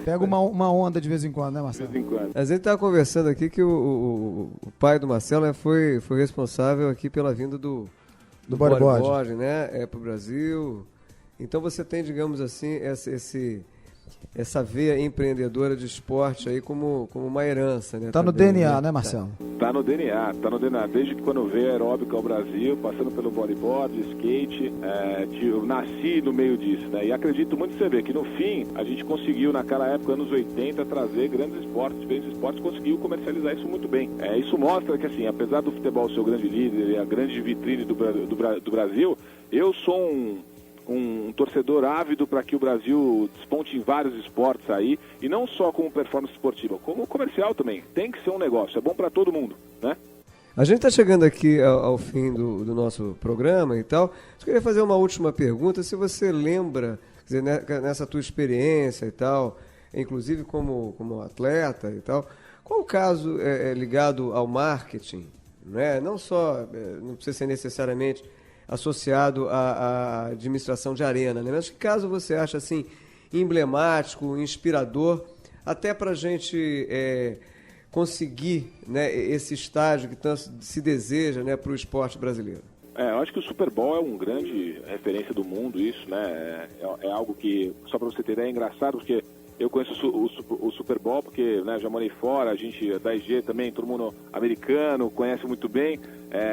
Pega uma onda de vez em quando, né, Marcelo? De vez em quando. A gente estava conversando aqui que o pai do Marcelo foi responsável aqui pela vinda do bodyboard, né, para o Brasil. Então você tem, digamos assim, essa veia empreendedora de esporte aí como uma herança, né? Tá no DNA, né, Marcelo? Tá no DNA. Desde que quando veio a aeróbica ao Brasil, passando pelo bodyboard, skate, eu nasci no meio disso, né? E acredito muito em você ver que no fim, a gente conseguiu, naquela época, anos 80, trazer grandes esportes, diferentes esportes, conseguiu comercializar isso muito bem. Isso mostra que, assim, apesar do futebol ser o grande líder e a grande vitrine do Brasil, eu sou um torcedor ávido para que o Brasil desponte em vários esportes aí, e não só como performance esportiva, como comercial também. Tem que ser um negócio, é bom para todo mundo, né? A gente está chegando aqui ao fim do nosso programa e tal. Eu queria fazer uma última pergunta, se você lembra, quer dizer, nessa tua experiência e tal, inclusive como atleta e tal, qual o caso ligado ao marketing, né? Não só, não precisa ser necessariamente associado à administração de arena, né? Mas que caso você acha assim emblemático, inspirador, até para a gente conseguir, né, esse estágio que tanto se deseja, né, para o esporte brasileiro? Eu acho que o Super Bowl é uma grande referência do mundo, isso, né? É algo que, só para você ter ideia, é engraçado, porque eu conheço o Super Bowl porque, né, já morei fora, a gente da IG também, todo mundo americano, conhece muito bem,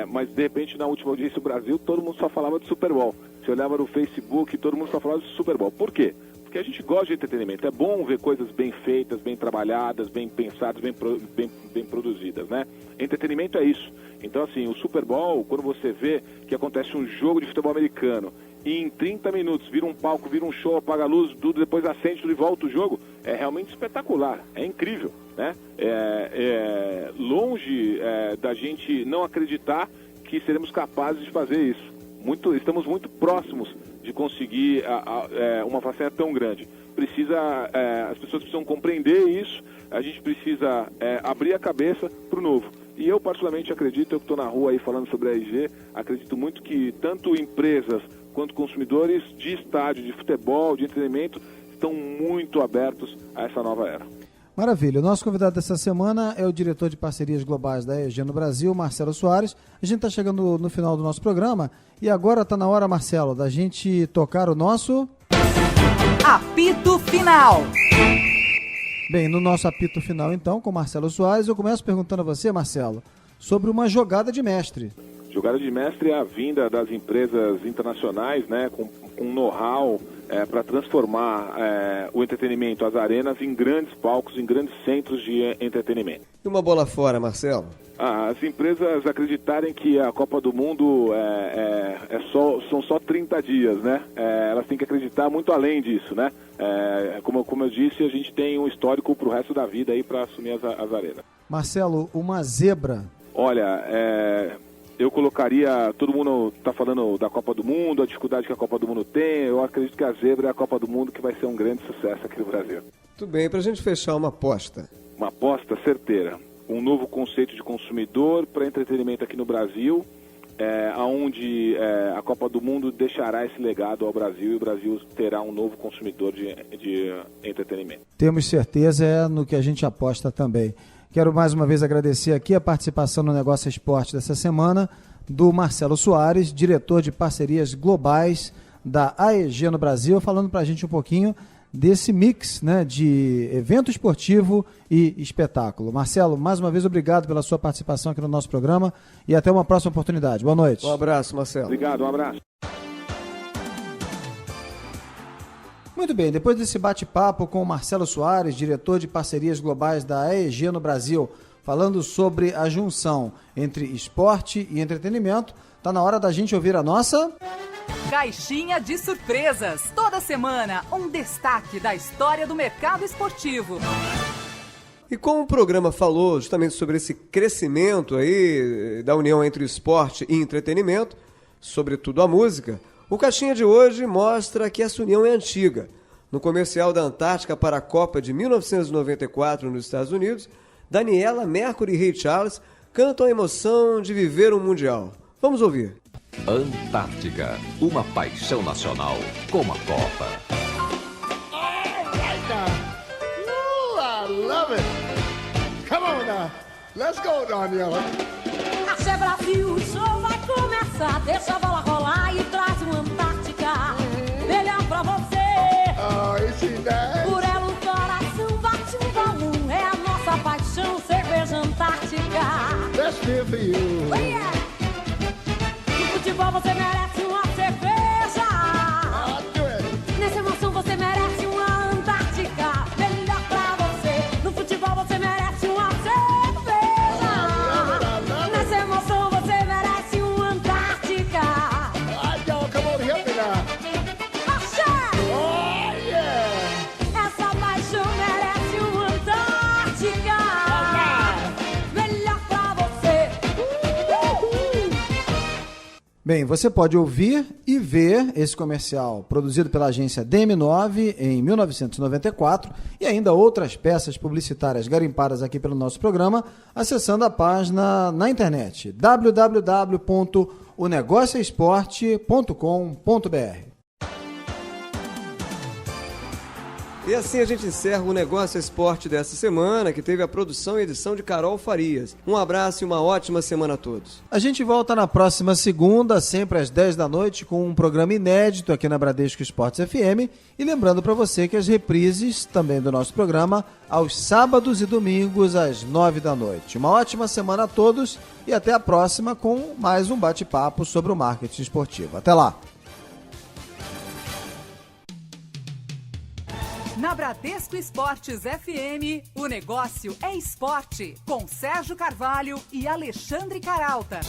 mas de repente na última audiência do Brasil todo mundo só falava do Super Bowl. Você olhava no Facebook, todo mundo só falava do Super Bowl. Por quê? Porque a gente gosta de entretenimento, é bom ver coisas bem feitas, bem trabalhadas, bem pensadas, bem produzidas, né? Entretenimento é isso. Então, assim, o Super Bowl, quando você vê que acontece um jogo de futebol americano e em 30 minutos vira um palco, vira um show, apaga a luz, tudo, depois acende tudo e volta o jogo, é realmente espetacular, é incrível, né? Longe da gente não acreditar que seremos capazes de fazer isso. Estamos muito próximos de conseguir uma façanha tão grande. As pessoas precisam compreender isso, a gente precisa abrir a cabeça para o novo. E eu particularmente acredito, eu que estou na rua aí falando sobre a IG, acredito muito que tanto empresas quanto consumidores de estádio, de futebol, de entretenimento, estão muito abertos a essa nova era. Maravilha. O nosso convidado dessa semana é o diretor de parcerias globais da EG no Brasil, Marcelo Soares. A gente está chegando no final do nosso programa e agora está na hora, Marcelo, da gente tocar o nosso... Apito Final. Bem, no nosso apito final, então, com Marcelo Soares, eu começo perguntando a você, Marcelo, sobre uma jogada de mestre. Jogada de mestre é a vinda das empresas internacionais, né, com know-how para transformar o entretenimento, as arenas, em grandes palcos, em grandes centros de entretenimento. E uma bola fora, Marcelo? As empresas acreditarem que a Copa do Mundo são só 30 dias, né? Elas têm que acreditar muito além disso, né? Como eu disse, a gente tem um histórico para o resto da vida aí para assumir as arenas. Marcelo, uma zebra. Olha, eu colocaria, todo mundo está falando da Copa do Mundo, a dificuldade que a Copa do Mundo tem, eu acredito que a zebra é a Copa do Mundo, que vai ser um grande sucesso aqui no Brasil. Tudo bem, para a gente fechar uma aposta. Uma aposta certeira. Um novo conceito de consumidor para entretenimento aqui no Brasil, onde a Copa do Mundo deixará esse legado ao Brasil e o Brasil terá um novo consumidor de entretenimento. Temos certeza, é no que a gente aposta também. Quero mais uma vez agradecer aqui a participação no Negócio Esporte dessa semana do Marcelo Soares, diretor de parcerias globais da AEG no Brasil, falando para a gente um pouquinho desse mix, né, de evento esportivo e espetáculo. Marcelo, mais uma vez, obrigado pela sua participação aqui no nosso programa e até uma próxima oportunidade. Boa noite. Um abraço, Marcelo. Obrigado, um abraço. Muito bem, depois desse bate-papo com o Marcelo Soares, diretor de parcerias globais da AEG no Brasil, falando sobre a junção entre esporte e entretenimento, está na hora da gente ouvir a nossa... Caixinha de surpresas. Toda semana, um destaque da história do mercado esportivo. E como o programa falou justamente sobre esse crescimento aí da união entre esporte e entretenimento, sobretudo a música, o Caixinha de hoje mostra que essa união é antiga. No comercial da Antártica para a Copa de 1994 nos Estados Unidos, Daniela Mercury e Ray Charles cantam a emoção de viver um Mundial. Vamos ouvir. Antártica, uma paixão nacional como a Copa. All right now. Ooh, I love it. Come on now. Let's go, Daniela. Axé Brasil, o show vai começar. Deixa a bola rolar e traz uma Antártica. Melhor pra você. Oh, is she nice? Por ela o coração bate um balão. É a nossa paixão, cerveja Antártica. Let's feel for you. Oh, yeah. Futebol você merece uma cerveja. Do it. Nessa emoção você merece uma Antártica. Melhor pra você. No futebol você merece uma cerveja. Nessa emoção você merece uma Antártica. All right, y'all, come on, help me now. Axé! Oh, yeah. Essa paixão merece uma Antártica. Melhor pra você. Bem, você pode ouvir e ver esse comercial produzido pela agência DM9 em 1994 e ainda outras peças publicitárias garimpadas aqui pelo nosso programa, acessando a página na internet www.onegocioesporte.com.br. E assim a gente encerra o Negócio Esporte dessa semana, que teve a produção e edição de Carol Farias. Um abraço e uma ótima semana a todos. A gente volta na próxima segunda, sempre às 10 da noite, com um programa inédito aqui na Bradesco Esportes FM. E lembrando para você que as reprises também do nosso programa aos sábados e domingos às 9 da noite. Uma ótima semana a todos e até a próxima com mais um bate-papo sobre o marketing esportivo. Até lá! Na Bradesco Esportes FM, o negócio é esporte, com Sérgio Carvalho e Alexandre Caralta.